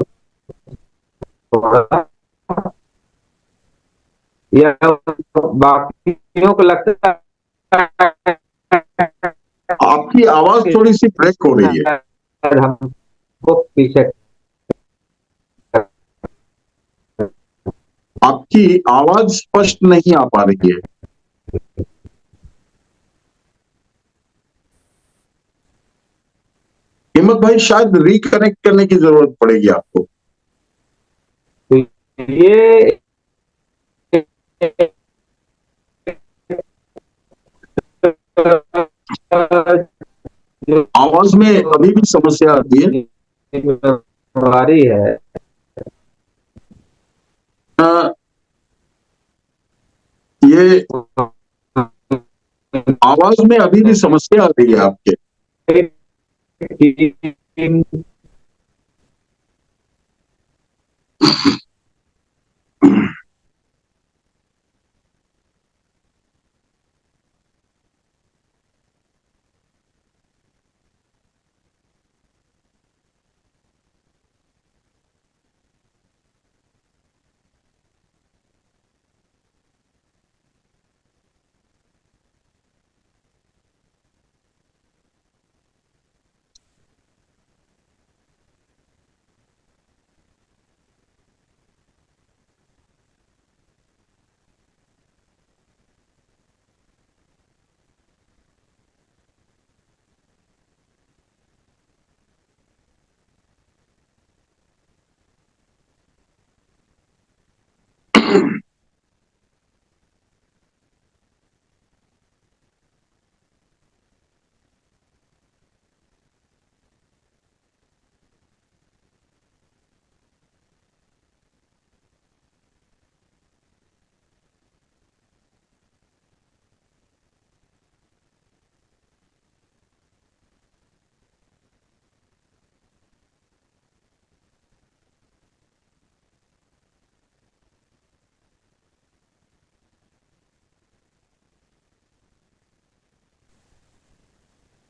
थोड़ा- या बाकियों को लगता है आपकी आवाज कि थोड़ी सी ब्रेक हो रही है। शायद हमको पीछे आपकी आवाज स्पष्ट नहीं आ पा रही है। हिम्मत भाई, शायद रिकनेक्ट करने की जरूरत पड़ेगी आपको। तो ये जो आवाज में अभी भी समस्या आती है। जिम्मेवारी है, अ, ये आवाज में अभी भी समस्या आ रही है आपके।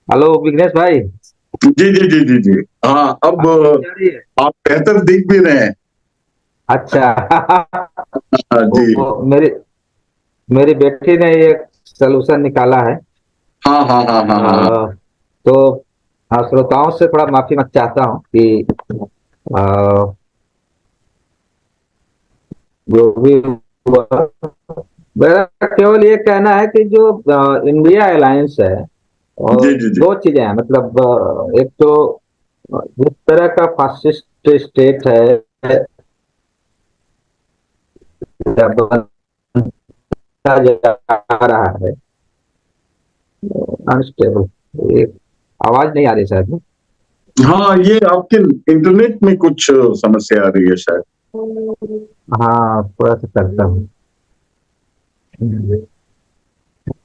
हेलो विघ्नेश भाई। जी जी जी जी जी। हाँ, अब आवाज आ रही है? आप बेहतर दिख भी रहे हैं। अच्छा। हाँ जी। वो मेरी मेरी बेटी ने एक सलूशन निकाला है। हाँ हाँ हाँ हाँ हाँ हाँ। तो श्रोताओं से थोड़ा माफी मैं चाहता हूँ कि अ, जो भी हुआ, मेरा केवल ये कहना है कि जो इंडिया अलायंस है, जी और जी जी दो चीजें हैं। मतलब एक तो जिस तरह का फासिस्ट स्टेट है, या बनता जा रहा है, अनस्टेबल। एक आवाज नहीं आ रही शायद। हाँ, ये आपके इंटरनेट में कुछ समस्या आ रही है शायद। हाँ, थोड़ा सा करता हूँ।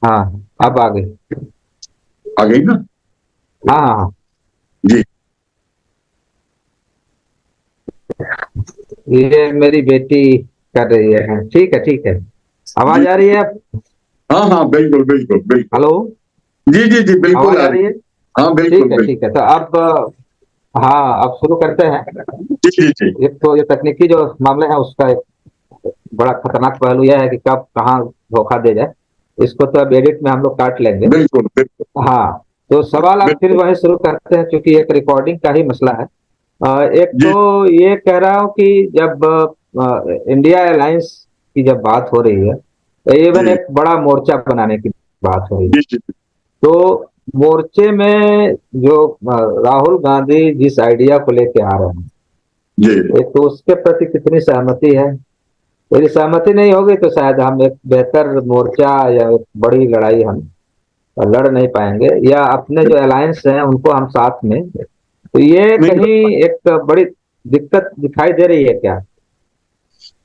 हाँ, अब आ गई। आ गई ना? हाँ हाँ हाँ। जी। ये मेरी बेटी कर रही है। ठीक है, ठीक है। जी आवाज आ रही है? हाँ हाँ, बिल्कुल बिल्कुल बिल्कुल। हेलो। जी जी जी, बिल्कुल आवाज आ आ रही रही है? है। हाँ, बिल्कुल ठीक है, बिल्कुल। ठीक है। तो अब हाँ, अब शुरू करते हैं। जी जी जी। एक तो ये तकनीकी जो मामले है, उसका एक बड़ा खतरनाक पहलू यह है कि कब कहाँ धोखा दे जाए। इसको तो अब एडिट में हम लोग काट लेंगे। बिल्कुल बिल्कुल हाँ। तो सवाल आप फिर बिल्कुल। वही शुरू करते हैं, क्योंकि एक रिकॉर्डिंग का ही मसला है। एक जी तो ये कह रहा हूँ कि जब इंडिया अलायंस की जब बात हो रही है, तो इवन जी एक बड़ा मोर्चा बनाने की बात हो रही है। जी जी तो मोर्चे में जो राहुल गांधी जिस आइडिया को लेके आ रहे हैं, जी। एक तो उसके प्रति कितनी सहमति है। यदि सहमति नहीं होगी तो शायद हम एक बेहतर मोर्चा या एक बड़ी लड़ाई हम लड़ नहीं पाएंगे, या अपने जो अलायंस हैं उनको हम साथ में। तो ये नहीं कहीं एक बड़ी दिक्कत दिखाई दे रही है क्या?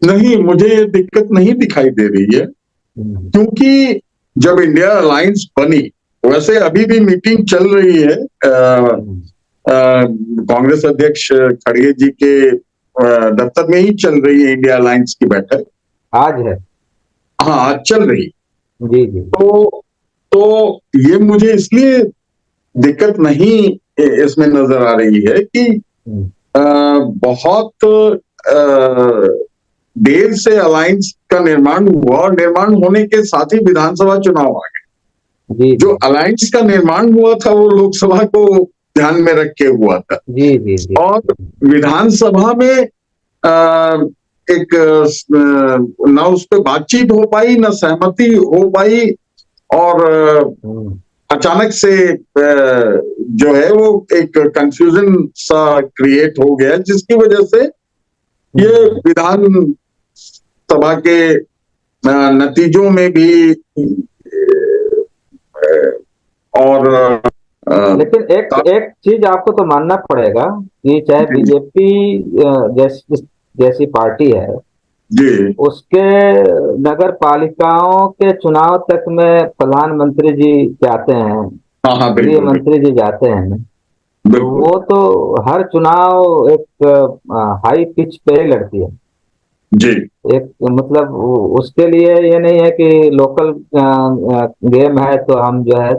नहीं, मुझे ये दिक्कत नहीं दिखाई दे रही है, हम्म, क्योंकि जब इंडिया अलायंस बनी, वैसे अभी भी मीटिंग चल रही है। हम्म, कांग्रेस अध्यक्ष खड़गे जी के दफ्तर में ही चल रही है इंडिया अलायंस की बैठक। आज है? हाँ, आज चल रही। जी जी। तो तो ये मुझे इसलिए दिक्कत नहीं इसमें नजर आ रही है कि हम्म, बहुत देर से अलायंस का निर्माण हुआ, और निर्माण होने के साथ ही विधानसभा चुनाव आ गए। जी जो जी अलायंस का निर्माण हुआ था वो लोकसभा को ध्यान में रख के हुआ था, जी जी जी। और विधानसभा में अ, एक ना उस पर बातचीत हो पाई, ना सहमति हो पाई, और हम्म, अचानक से जो है वो एक कंफ्यूजन सा क्रिएट हो गया, जिसकी वजह से ये हम्म, विधान सभा के नतीजों में भी और लेकिन एक एक चीज आपको तो मानना पड़ेगा कि चाहे जी बीजेपी जैसी जैसी पार्टी है, जी। उसके नगर पालिकाओं के चुनाव तक में प्रधानमंत्री जी जाते हैं, हाँ हाँ, गृह बिल्कुल बिल्कुल मंत्री जी जाते हैं। तो बिल्कुल। वो तो हर चुनाव एक हाई पिच पे ही लड़ती है। जी। एक मतलब उसके लिए ये नहीं है कि लोकल गेम है तो हम जो है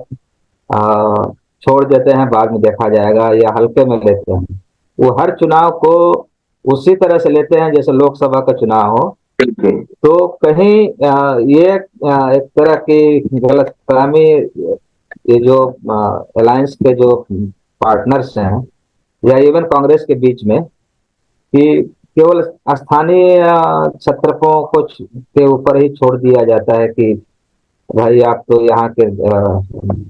आ, छोड़ देते हैं, बाद में देखा जाएगा, या हल्के में लेते हैं। वो हर चुनाव को उसी तरह से लेते हैं जैसे लोकसभा का चुनाव हो। बिल्कुल। तो कहीं ये एक तरह की गलतफहमी, ये जो अलायंस के जो पार्टनर्स हैं, या इवन कांग्रेस के बीच में, कि केवल स्थानीय छत्रपों को के ऊपर ही छोड़ दिया जाता है कि भाई आप तो यहाँ के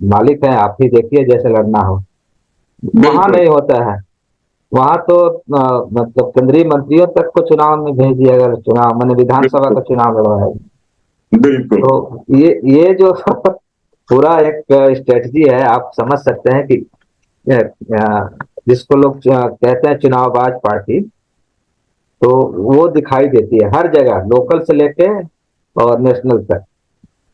मालिक हैं, आप ही देखिए जैसे लड़ना हो। वहां बिल्कुल। नहीं होता है। वहां तो मतलब केंद्रीय मंत्रियों तक को चुनाव में भेज दिया, अगर चुनाव मैंने विधानसभा बिल्कुल का चुनाव लड़वाया। बिल्कुल। तो ये जो पूरा एक स्ट्रेटजी है, आप समझ सकते हैं कि जिसको लोग कहते हैं चुनावबाज पार्टी, तो वो दिखाई देती है हर जगह, लोकल से लेके और नेशनल तक।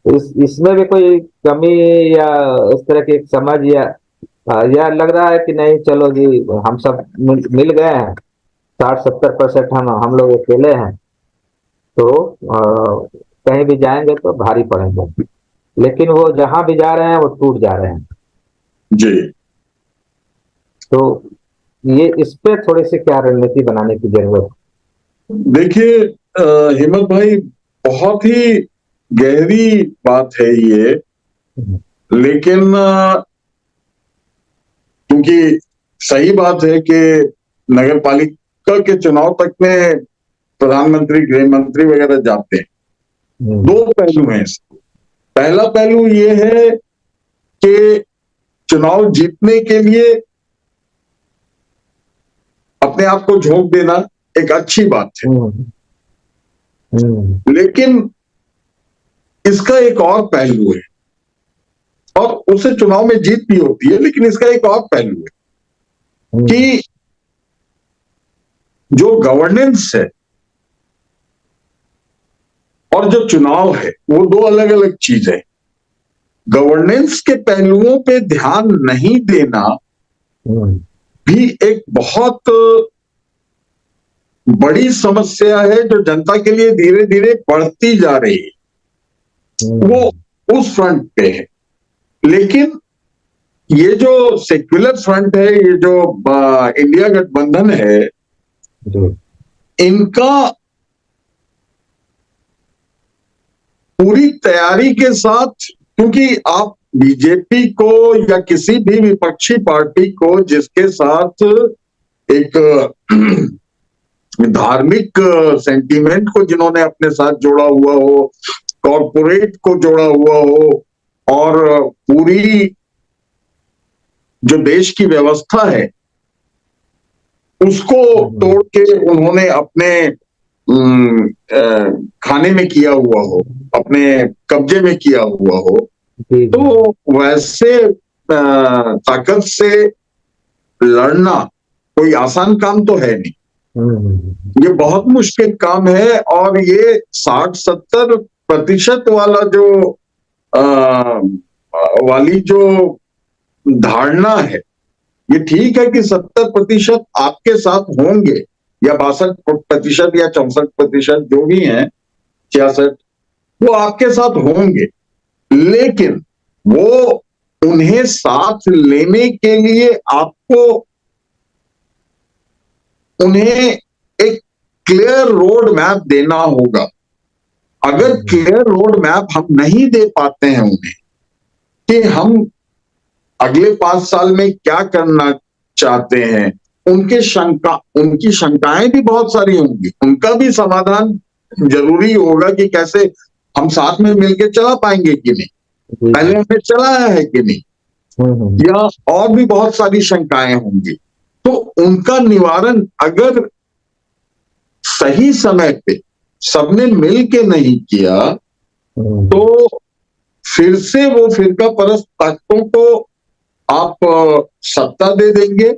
तो इसमें भी कोई कमी या इस तरह की एक समझ या लग रहा है कि नहीं चलो जी हम सब मिल गए हैं, 60-70% हम लोग अकेले हैं, तो कहीं भी जाएंगे तो भारी पड़ेंगे, लेकिन वो जहां भी जा रहे हैं वो टूट जा रहे हैं। जी तो ये इस पे थोड़ी सी क्या रणनीति बनाने की जरूरत देखिए, हिम्मत भाई, बहुत ही गहरी बात है ये। है। लेकिन क्योंकि सही बात है कि नगर पालिका के चुनाव तक में प्रधानमंत्री, गृह मंत्री वगैरह जाते हैं। हम्म, दो पहलू हैं इसके। पहला पहलू ये है कि चुनाव जीतने के लिए अपने आप को झोंक देना एक अच्छी बात है, हम्म, हम्म, लेकिन इसका एक और पहलू है, और उससे चुनाव में जीत भी होती है, लेकिन इसका एक और पहलू है हम्म, कि जो गवर्नेंस है और जो चुनाव है वो दो अलग अलग चीज है। गवर्नेंस के पहलुओं पे ध्यान नहीं देना हम्म, भी एक बहुत बड़ी समस्या है, जो जनता के लिए धीरे धीरे बढ़ती जा रही है। वो हम्म, उस फ्रंट पे है। लेकिन ये जो सेक्युलर फ्रंट है, ये जो इंडिया गठबंधन है, जी, इनका पूरी तैयारी के साथ, क्योंकि आप बीजेपी को या किसी भी विपक्षी पार्टी को जिसके साथ एक धार्मिक सेंटीमेंट को जिन्होंने अपने साथ जोड़ा हुआ हो, कॉरपोरेट को जोड़ा हुआ हो, और पूरी जो देश की व्यवस्था है उसको हम्म, तोड़ के उन्होंने अपने खाने में किया हुआ हो, अपने कब्जे में किया हुआ हो, जी, जी, तो वैसे ताकत से लड़ना कोई आसान काम तो है नहीं। ये बहुत मुश्किल काम है, और ये 60-70% वाला जो आ, वाली जो धारणा है, ये ठीक है कि 70% आपके साथ होंगे, या 62% या 64% जो भी हैं, 66, वो आपके साथ होंगे, लेकिन वो उन्हें साथ लेने के लिए आपको उन्हें एक क्लियर रोड मैप देना होगा। अगर क्लियर रोड मैप हम नहीं दे पाते हैं उन्हें कि हम अगले 5 साल में क्या करना चाहते हैं, उनकी शंकाएं भी बहुत सारी होंगी, उनका भी समाधान जरूरी होगा कि कैसे हम साथ में मिलकर चला पाएंगे कि नहीं, जी, पहले जी, हमने चलाया है कि नहीं, या और भी बहुत सारी शंकाएं होंगी। तो उनका निवारण अगर सही समय पे सबने मिल के नहीं किया, हम्म, तो फिर से वो फिरका परस्त ताकतों को आप सत्ता दे देंगे,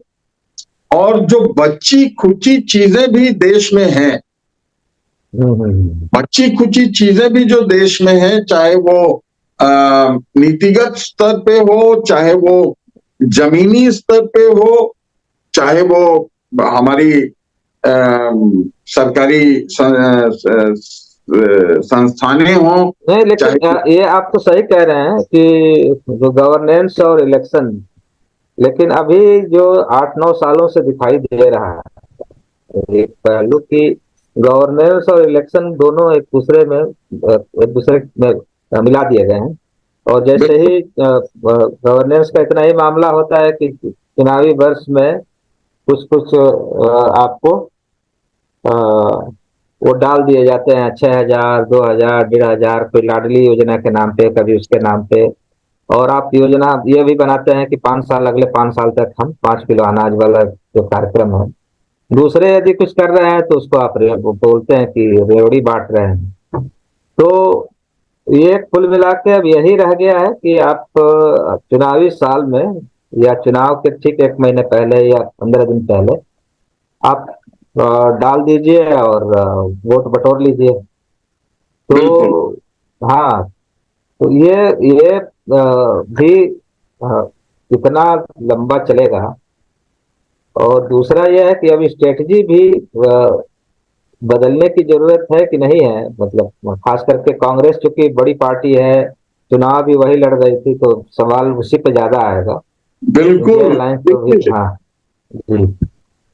और जो बच्ची खुची चीजें भी देश में हैं, बच्ची खुची चीजें भी जो देश में हैं, चाहे वो नीतिगत स्तर पे हो, चाहे वो जमीनी स्तर पे हो, चाहे वो हमारी सरकारी संस्थानें हों, नहीं, लेकिन चाहे ये आप तो सही कह रहे हैं कि जो गवर्नेंस और इलेक्शन, लेकिन अभी जो 8-9 सालों से दिखाई दे रहा है एक पहलू की, गवर्नेंस और इलेक्शन दोनों एक दूसरे में मिला दिए गए हैं। और जैसे ही गवर्नेंस का इतना ही मामला होता है कि चुनावी वर्ष में कुछ कुछ आपको वो डाल दिए जाते हैं, 6,000, 2,000, 1,500, कोई लाडली योजना के नाम पे, कभी उसके नाम पे, और आप योजना ये भी बनाते हैं कि 5 साल, अगले 5 साल तक हम 5 किलो अनाज वाला जो कार्यक्रम है। दूसरे यदि कुछ कर रहे हैं तो उसको आप वो बोलते हैं कि रेवड़ी बांट रहे हैं। तो ये कुल मिला के अब यही रह गया है कि आप चुनावी साल में या चुनाव के ठीक 1 महीने पहले या 15 दिन पहले आप डाल दीजिए और वोट बटोर लीजिए। बिल्कुल। तो हाँ, तो ये भी कितना लंबा चलेगा। और दूसरा यह है कि अब स्ट्रेटजी भी बदलने की जरूरत है कि नहीं है, मतलब खास करके कांग्रेस चूंकि बड़ी पार्टी है, चुनाव भी वही लड़ रही थी, तो सवाल उसी पे ज्यादा आएगा। इंडिया बिल्कुल। अलायंस तो भी, देखिए हाँ जी।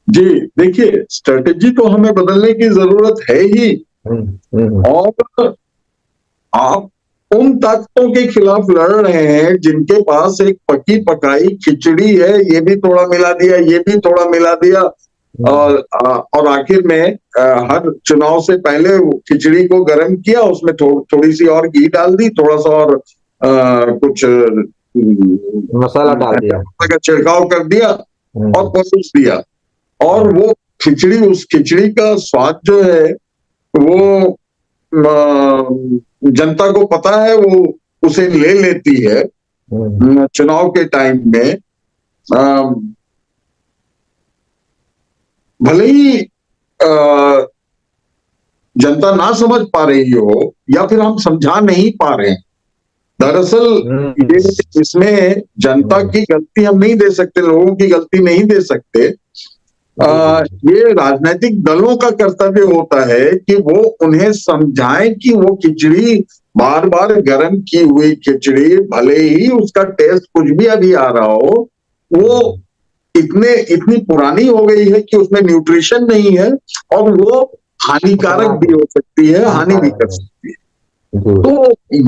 जी, देखिए स्ट्रेटेजी तो हमें बदलने की जरूरत है ही। हम्म। और आप उन ताकतों के खिलाफ लड़ रहे हैं जिनके पास एक पकी पकाई खिचड़ी है, ये भी थोड़ा मिला दिया, ये भी थोड़ा मिला दिया। हम्म। और आखिर में हर चुनाव से पहले वो खिचड़ी को गर्म किया, उसमें थोड़ी सी और घी डाल दी, थोड़ा सा और कुछ मसाला डाल दिया। धनिया का छिड़काव कर दिया और हम्म। परोस दिया। और वो खिचड़ी, उस खिचड़ी का स्वाद जो है वो जनता को पता है, वो उसे ले लेती है। चुनाव के टाइम में भले ही जनता ना समझ पा रही हो या फिर हम समझा नहीं पा रहे हैं। दरअसल ये, हम्म। इसमें जनता हम्म। की गलती हम नहीं दे सकते, लोगों की गलती नहीं दे सकते। जी जी ये राजनीतिक दलों का कर्तव्य होता है कि वो उन्हें समझाएं कि वो खिचड़ी, बार बार गर्म की हुई खिचड़ी, भले ही उसका टेस्ट कुछ भी अभी आ रहा हो, वो इतनी पुरानी हो गई है कि उसमें न्यूट्रिशन नहीं है और वो हानिकारक उतना भी हो सकती है, हानि भी हानिकारक कर है। सकती है। जी। तो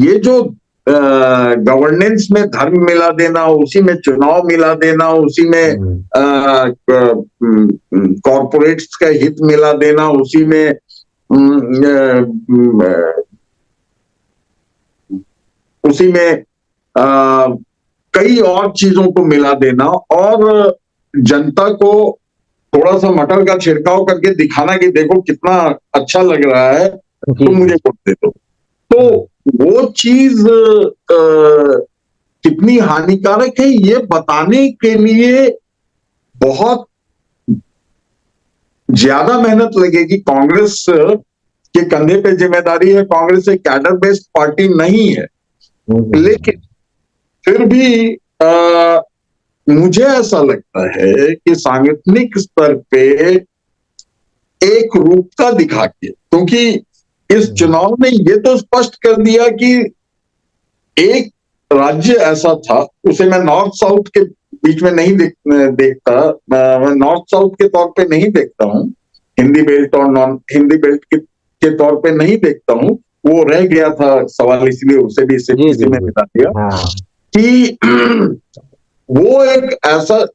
ये जो गवर्नेंस में धर्म मिला देना, उसी में चुनाव मिला देना, उसी में हम्म। कॉरपोरेट्स का हित मिला देना, उसी में उसी में कई और चीजों को मिला देना और जनता को थोड़ा सा मटर का छिड़काव करके दिखाना कि देखो कितना अच्छा लग रहा है, जी तो जी। मुझे वोट दे दो। तो हम्म। वो चीज कितनी हानिकारक है ये बताने के लिए बहुत ज्यादा मेहनत लगेगी। कांग्रेस के कंधे पे जिम्मेदारी है, कांग्रेस एक कैडर बेस्ड पार्टी नहीं है। लेकिन फिर भी मुझे ऐसा लगता है कि सांगठनिक स्तर पे एक रूपता दिखा के, क्योंकि इस चुनाव ने ये तो स्पष्ट कर दिया कि एक राज्य ऐसा था, उसे मैं नॉर्थ साउथ के बीच में नहीं देखता, मैं नॉर्थ साउथ के तौर पे नहीं देखता हूं, हिंदी बेल्ट और नॉन हिंदी बेल्ट के तौर पे नहीं देखता हूं। वो रह गया था सवाल, इसलिए उसे भी जी इसी जी में जी। मिला दिया हाँ। कि वो एक ऐसा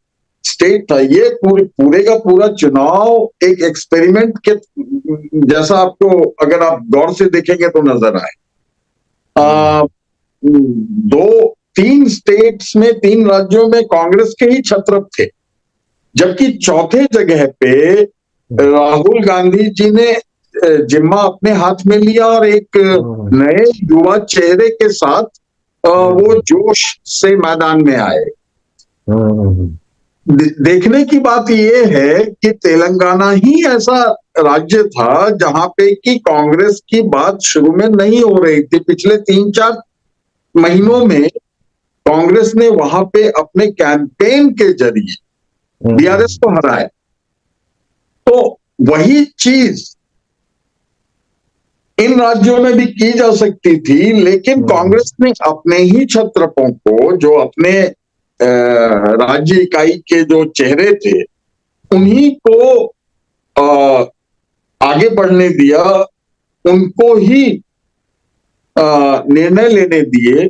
स्टेट था, ये पूरे का पूरा चुनाव एक एक्सपेरिमेंट के जैसा आपको अगर आप गौर से देखेंगे तो नजर आए। दो तीन स्टेट्स में, तीन राज्यों में कांग्रेस के ही छत्रप थे, जबकि चौथे जगह पे राहुल गांधी जी ने जिम्मा अपने हाथ में लिया और एक नए युवा चेहरे के साथ वो जोश से मैदान में आए। देखने की बात यह है कि तेलंगाना ही ऐसा राज्य था जहां पे कि कांग्रेस की बात शुरू में नहीं हो रही थी। पिछले 3-4 महीनों में कांग्रेस ने वहां पे अपने कैंपेन के जरिए बीआरएस को हराया। तो वही चीज इन राज्यों में भी की जा सकती थी, लेकिन कांग्रेस ने अपने ही छत्रपों को, जो अपने राज्य इकाई के जो चेहरे थे, उन्हीं को आगे बढ़ने दिया, उनको ही निर्णय लेने दिए।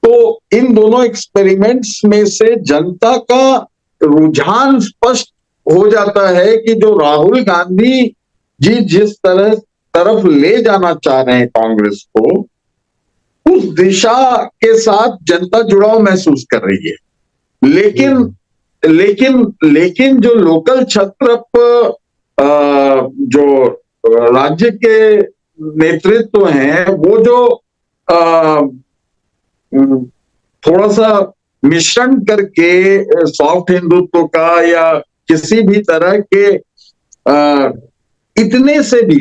तो इन दोनों एक्सपेरिमेंट्स में से जनता का रुझान स्पष्ट हो जाता है कि जो राहुल गांधी जी जिस तरफ ले जाना चाह रहे हैं कांग्रेस को, उस दिशा के साथ जनता जुड़ाव महसूस कर रही है। लेकिन लेकिन लेकिन जो लोकल छत्रप जो राज्य के नेतृत्व हैं, वो जो थोड़ा सा मिश्रण करके सॉफ्ट हिंदुत्व का या किसी भी तरह के इतने से भी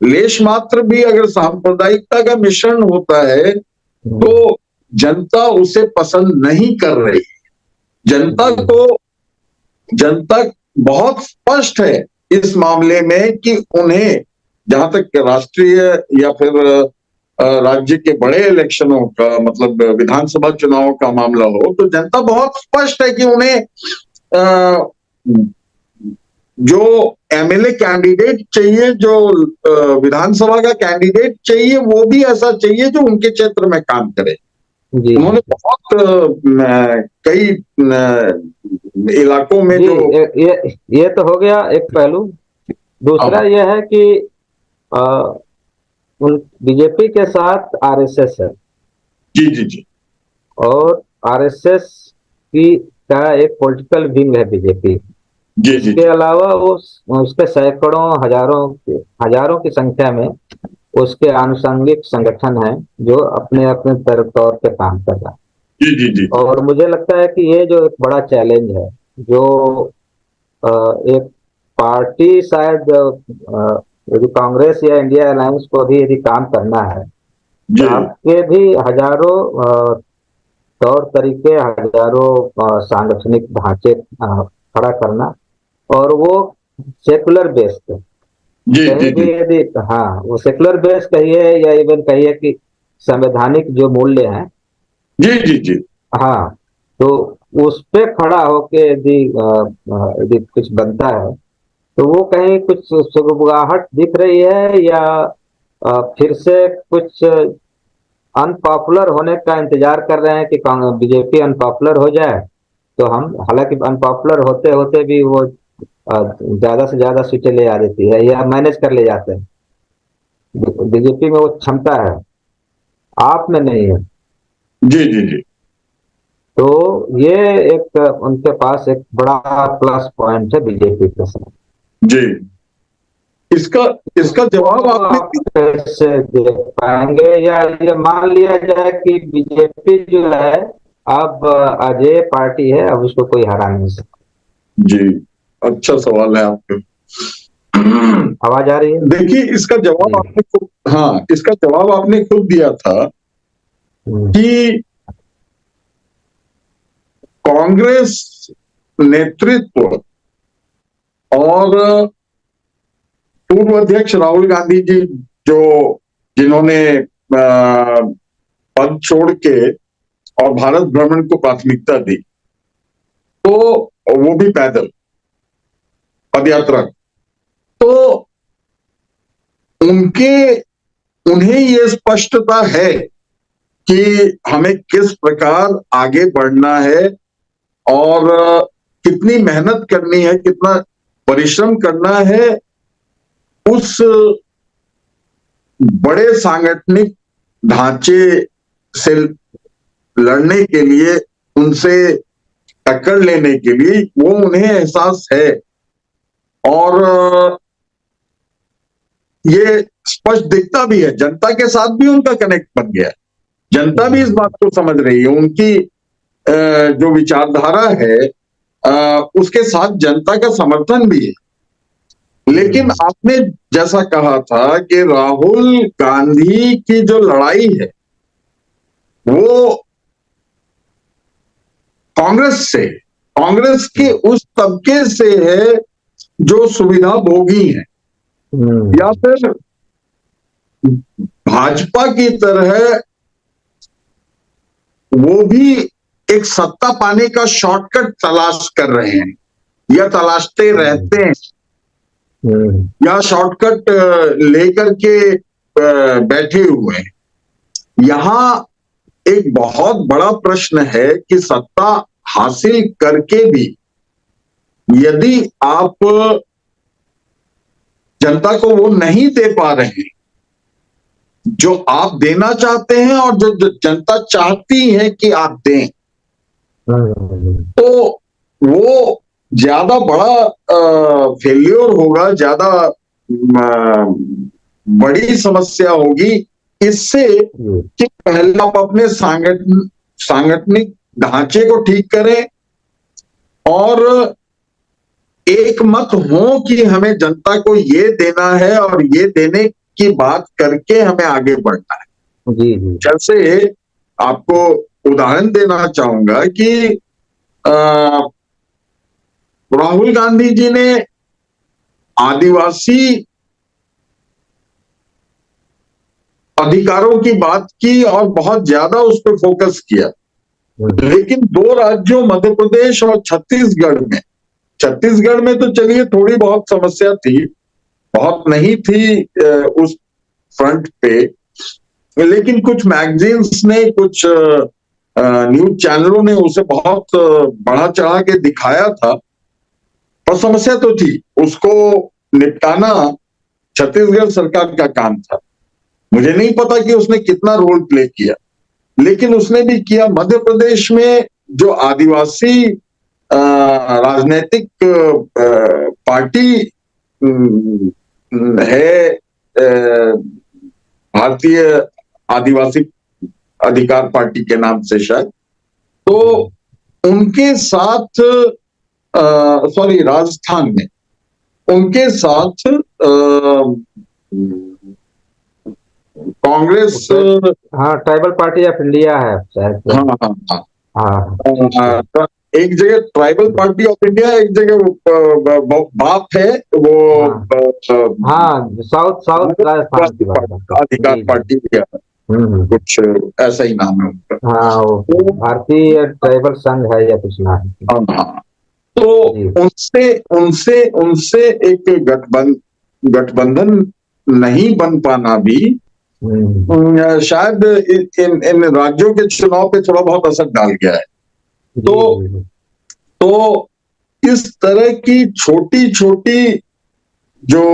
लेश मात्र भी अगर सांप्रदायिकता का मिश्रण होता है तो जनता उसे पसंद नहीं कर रही। जनता बहुत स्पष्ट है इस मामले में कि उन्हें, जहां तक राष्ट्रीय या फिर राज्य के बड़े इलेक्शनों का, मतलब विधानसभा चुनाव का मामला हो, तो जनता बहुत स्पष्ट है कि उन्हें जो एमएलए कैंडिडेट चाहिए, जो विधानसभा का कैंडिडेट चाहिए, वो भी ऐसा चाहिए जो उनके क्षेत्र में काम करे। उन्होंने बहुत कई इलाकों में जो ये तो हो गया एक पहलू। दूसरा यह है कि बीजेपी के साथ आरएसएस है। जी जी जी। और आरएसएस का एक पॉलिटिकल विंग है बीजेपी। जी जी। इसके अलावा वो उसके सैकड़ों हजारों की संख्या में उसके आनुषंगिक संगठन हैं जो अपने अपने तौर पे काम कर रहा है। जी जी जी। और मुझे लगता है कि ये जो एक बड़ा चैलेंज है, जो एक पार्टी शायद यदि कांग्रेस या इंडिया अलायंस को भी यदि काम करना है, तो आपके भी हजारों तौर तरीके, हजारों सांगठनिक ढांचे खड़ा करना, और वो सेकुलर बेस्ड कहीं भी यदि, हाँ, वो सेकुलर बेस्ड कहिए या इवन कहिए कि संवैधानिक जो मूल्य हैं, जी जी जी, हाँ, तो उस पे खड़ा होके यदि कुछ बनता है तो वो कहीं कुछ सुगबुगाहट दिख रही है, या फिर से कुछ अनपॉपुलर होने का इंतजार कर रहे हैं कि बीजेपी अनपॉपुलर हो जाए तो हम, हालांकि अनपॉपुलर होते होते भी वो ज्यादा से ज्यादा सीटें ले आ देती है या मैनेज कर ले जाते हैं। बीजेपी में वो क्षमता है, आप में नहीं है। जी जी जी। तो ये एक उनके पास एक बड़ा प्लस पॉइंट है बीजेपी के साथ। जी, इसका इसका जवाब आपने कैसे दे पाएंगे, या ये मान लिया जाए कि बीजेपी जो है अब अजय पार्टी है, अब उसको कोई हरा नहीं सकता। जी, अच्छा सवाल है आपके। आवाज आ रही है? देखिए, इसका जवाब आपने खुद, हाँ, इसका जवाब आपने खुद दिया था कि कांग्रेस नेतृत्व और पूर्व अध्यक्ष राहुल गांधी जी, जिन्होंने पद छोड़ के और भारत भ्रमण को प्राथमिकता दी, तो वो भी पैदल पदयात्रा, तो उन्हें ये स्पष्टता है कि हमें किस प्रकार आगे बढ़ना है और कितनी मेहनत करनी है, कितना परिश्रम करना है उस बड़े सांगठनिक ढांचे से लड़ने के लिए, उनसे टक्कर लेने के लिए, वो उन्हें एहसास है। और ये स्पष्ट दिखता भी है, जनता के साथ भी उनका कनेक्ट बन गया है। जनता भी इस बात को समझ रही है, उनकी जो विचारधारा है उसके साथ जनता का समर्थन भी है। लेकिन आपने जैसा कहा था कि राहुल गांधी की जो लड़ाई है वो कांग्रेस के उस तबके से है जो सुविधा भोगी है, या फिर भाजपा की तरह वो भी एक सत्ता पाने का शॉर्टकट तलाश कर रहे हैं या तलाशते रहते हैं, या शॉर्टकट लेकर के बैठे हुए हैं। यहां एक बहुत बड़ा प्रश्न है कि सत्ता हासिल करके भी यदि आप जनता को वो नहीं दे पा रहे हैं, जो आप देना चाहते हैं और जो जनता चाहती है कि आप दें, तो वो ज्यादा बड़ा फेल्योर होगा, ज्यादा बड़ी समस्या होगी इससे कि पहले आप अपने सांगठनिक ढांचे को ठीक करें और एक मत हो कि हमें जनता को ये देना है और ये देने की बात करके हमें आगे बढ़ना है। जी जी। जैसे आपको उदाहरण देना चाहूंगा कि राहुल गांधी जी ने आदिवासी अधिकारों की बात की और बहुत ज्यादा उस पर फोकस किया, लेकिन दो राज्यों मध्य प्रदेश और छत्तीसगढ़ में तो चलिए थोड़ी बहुत समस्या थी, बहुत नहीं थी उस फ्रंट पे, लेकिन कुछ मैगजीन्स ने, कुछ न्यूज चैनलों ने उसे बहुत बढ़ा चढ़ा के दिखाया था, और समस्या तो थी, उसको निपटाना छत्तीसगढ़ सरकार का काम था। मुझे नहीं पता कि उसने कितना रोल प्ले किया, लेकिन उसने भी किया। मध्य प्रदेश में जो आदिवासी राजनीतिक पार्टी है, भारतीय आदिवासी अधिकार पार्टी के नाम से शायद, तो उनके साथ सॉरी राजस्थान में उनके साथ कांग्रेस, हाँ, ट्राइबल पार्टी ऑफ इंडिया है शायद। हाँ हाँ हाँ, हाँ एक जगह ट्राइबल पार्टी ऑफ इंडिया, एक जगह बाप है वो, हाँ, साउथ साउथ राजस्थान की बात करते हैं। अधिकार जी जी। पार्टी है, कुछ ऐसा ही नाम है उनका। हाँ, वो तो भारतीय ट्राइबल संघ है या कुछ नाम है। हाँ हाँ, तो उनसे उनसे उनसे एक गठबंधन नहीं बन पाना भी शायद इन राज्यों के चुनाव पे थोड़ा बहुत असर डाल गया है। तो इस तरह की छोटी छोटी जो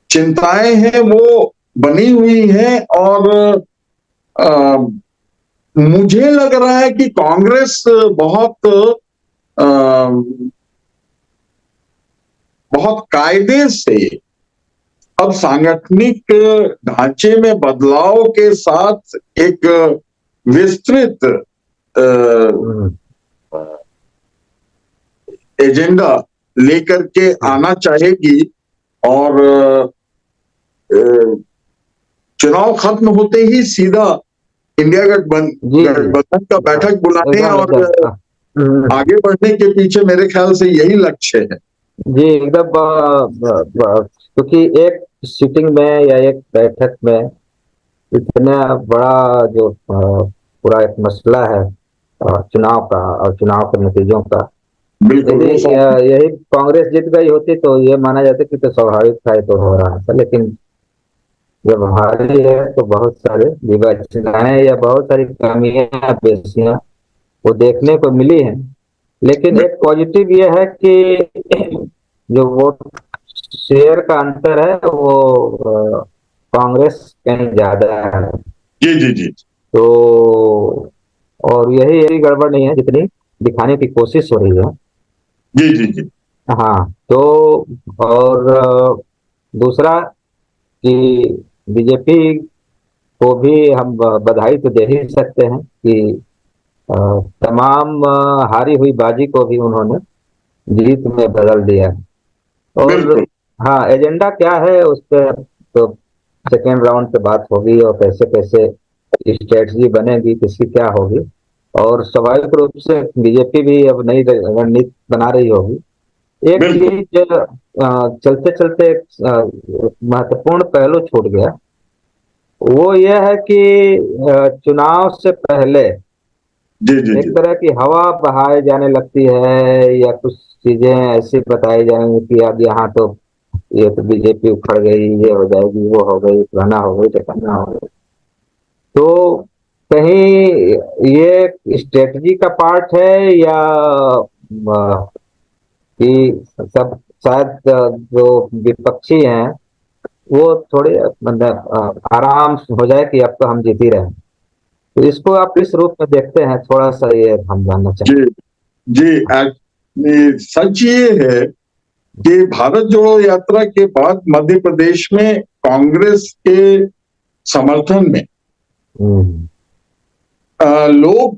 चिंताएं हैं वो बनी हुई हैं, और मुझे लग रहा है कि कांग्रेस बहुत कायदे से अब सांगठनिक ढांचे में बदलाव के साथ एक विस्तृत एजेंडा लेकर के आना चाहेगी, और चुनाव खत्म होते ही सीधा इंडिया गठबंधन का बैठक बुलाने और आगे बढ़ने के पीछे मेरे ख्याल से यही लक्ष्य है। जी एकदम, क्योंकि एक सीटिंग में या एक बैठक में इतना बड़ा जो पूरा एक मसला है चुनाव का और चुनाव के नतीजों का, यदि यही कांग्रेस जीत गई होती तो ये माना जाता कि तो स्वाभाविक था, ये तो हो रहा था। लेकिन जब हारी है तो बहुत सारे विवेचनाएं या बहुत सारी कमियां पेशियां वो देखने को मिली हैं। लेकिन एक पॉजिटिव ये है कि जो वोट शेयर का अंतर है वो कांग्रेस कहीं ज्यादा है। जी जी जी। तो और यही गड़बड़ नहीं है जितनी दिखाने की कोशिश हो रही है। जी जी जी। हाँ, तो और दूसरा कि बीजेपी को भी हम बधाई तो दे ही सकते हैं कि तमाम हारी हुई बाजी को भी उन्होंने जीत में बदल दिया है। और हाँ, एजेंडा क्या है उस पर तो सेकेंड राउंड पे बात होगी, और कैसे कैसे स्ट्रेटजी बनेगी, किसकी क्या होगी। और स्वाभाविक रूप से बीजेपी भी अब नई रणनीति बना रही होगी। एक चीज चलते चलते एक महत्वपूर्ण पहलू छूट गया, वो यह है कि चुनाव से पहले एक तरह की हवा बहाई जाने लगती है, या कुछ चीजें ऐसी बताई जाएंगी कि अब यहाँ तो ये तो बीजेपी उखड़ गई, ये हो जाएगी, वो हो गई, फलाना हो गई, ठिकाना हो गई। तो कहीं ये स्ट्रेटजी का पार्ट है या कि सब शायद जो विपक्षी हैं वो थोड़े मतलब आराम हो जाए कि अब तो हम जीत ही रहे हैं। तो इसको आप किस रूप में देखते हैं, थोड़ा सा ये हम जानना जी चाहेंगे। जी सच ये है कि भारत जोड़ो यात्रा के बाद मध्य प्रदेश में कांग्रेस के समर्थन में हम्म लोग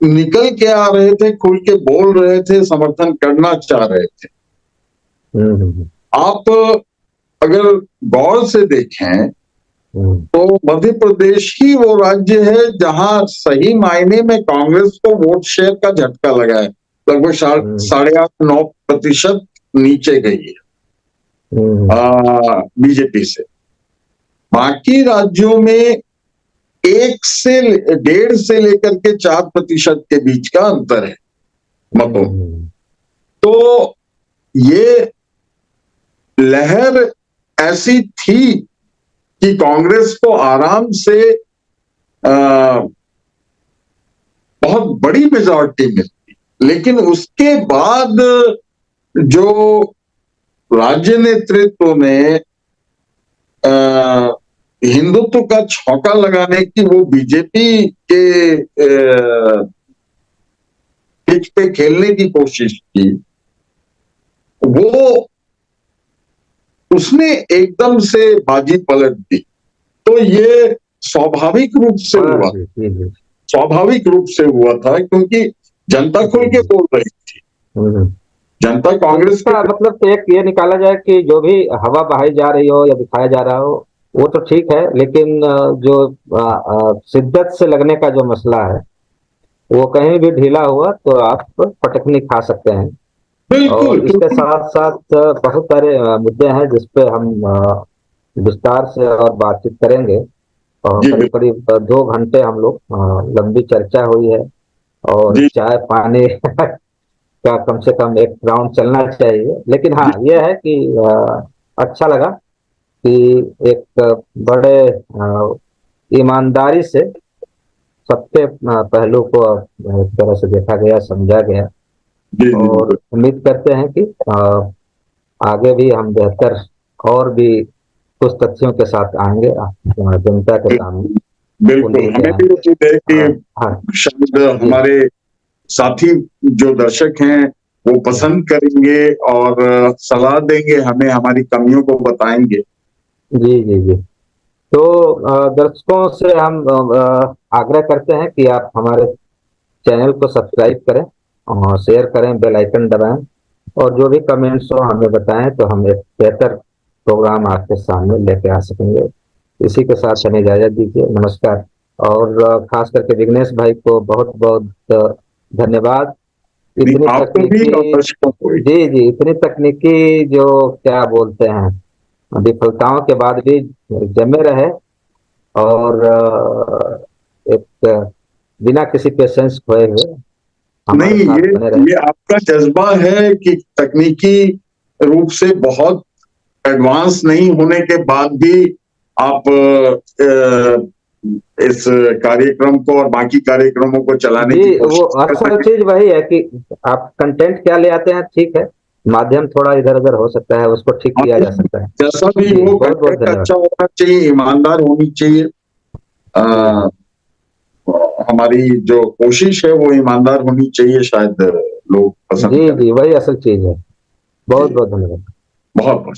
निकल के आ रहे थे, खुल के बोल रहे थे, समर्थन करना चाह रहे थे। हम्म आप अगर गौर से देखें हम्म तो मध्य प्रदेश ही वो राज्य है जहां सही मायने में कांग्रेस को वोट शेयर का झटका लगा है। लगभग हम्म 8.5-9% नीचे गई है हम्म बीजेपी से। बाकी राज्यों में 1 से 1.5 से लेकर के 4% के बीच का अंतर है मतों। हम्म तो ये लहर ऐसी थी कि कांग्रेस को आराम से बहुत बड़ी मेजॉरिटी मिलती, लेकिन उसके बाद जो राज्य नेतृत्व ने हिंदुत्व का छौका लगाने की वो बीजेपी के पिच पे खेलने की कोशिश की, वो उसने एकदम से बाजी पलट दी। तो ये स्वाभाविक रूप से हुआ, जी जी जी स्वाभाविक रूप से हुआ था, क्योंकि जनता खुल के जी। बोल रही थी। हम्म। जनता तो कांग्रेस इसका के मतलब तो एक ये निकाला जाए कि जो भी हवा बहाई जा रही हो या दिखाया जा रहा हो वो तो ठीक है, लेकिन जो शिद्दत से लगने का जो मसला है वो कहीं भी ढीला हुआ तो आप पटकनी खा सकते हैं। बिल्कुल, और इसके क्योंकि साथ साथ बहुत सारे मुद्दे हैं जिस पे हम विस्तार से और बातचीत करेंगे। और जी करीब करीब 2 घंटे हम लोग लंबी चर्चा हुई है। और जी चाय पानी का कम से कम एक राउंड चलना चाहिए, लेकिन हाँ जी यह है कि अच्छा लगा कि एक बड़े ईमानदारी से सबके पहलू को एक तरह से देखा गया, समझा गया। जी जी और उम्मीद करते हैं कि आगे भी हम बेहतर और भी कुछ तथ्यों के साथ आएंगे जनता के सामने। बिल्कुल, उम्मीद हमें है। भी उम्मीद है हाँ कि शायद जी हमारे साथी जो दर्शक हैं वो पसंद करेंगे और सलाह देंगे हमें, हमारी कमियों को बताएंगे। जी जी जी। तो दर्शकों से हम आग्रह करते हैं कि आप हमारे चैनल को सब्सक्राइब करें और शेयर करें, बेल आइकन दबाएं, और जो भी कमेंट्स हो हमें बताएं तो हम एक बेहतर प्रोग्राम आपके सामने लेके आ सकेंगे। इसी के साथ हमें इजाजत दीजिए, नमस्कार। और खास करके विघ्नेश भाई को बहुत बहुत धन्यवाद। नहीं, इतनी आपको भी और तकनीकी, दर्शकों को भी। जी जी, इतनी तकनीकी जो क्या बोलते हैं विफलताओं के बाद भी जमे रहे और एक बिना किसी पेशेंस खोए हुए हमारे नहीं, साथ बने रहे। ये आपका जज्बा है कि तकनीकी रूप से बहुत एडवांस नहीं होने के बाद भी आप इस कार्यक्रम को और बाकी कार्यक्रमों को चलाने जी, की वो कोशिश कर असल सके। चीज वही है कि आप कंटेंट क्या ले आते हैं, ठीक है, माध्यम थोड़ा इधर उधर हो सकता है, उसको ठीक किया जा सकता है। जैसा भी जी हो, बहुत बहुत कंटेंट धन्यवाद। अच्छा होना चाहिए, ईमानदार होनी चाहिए। जी आ, जी हमारी जो कोशिश है वो ईमानदार होनी चाहिए, शायद लोग पसंद जी करें। जी, वही असल चीज है। बहुत जी, बहुत धन्यवाद। बहुत बहुत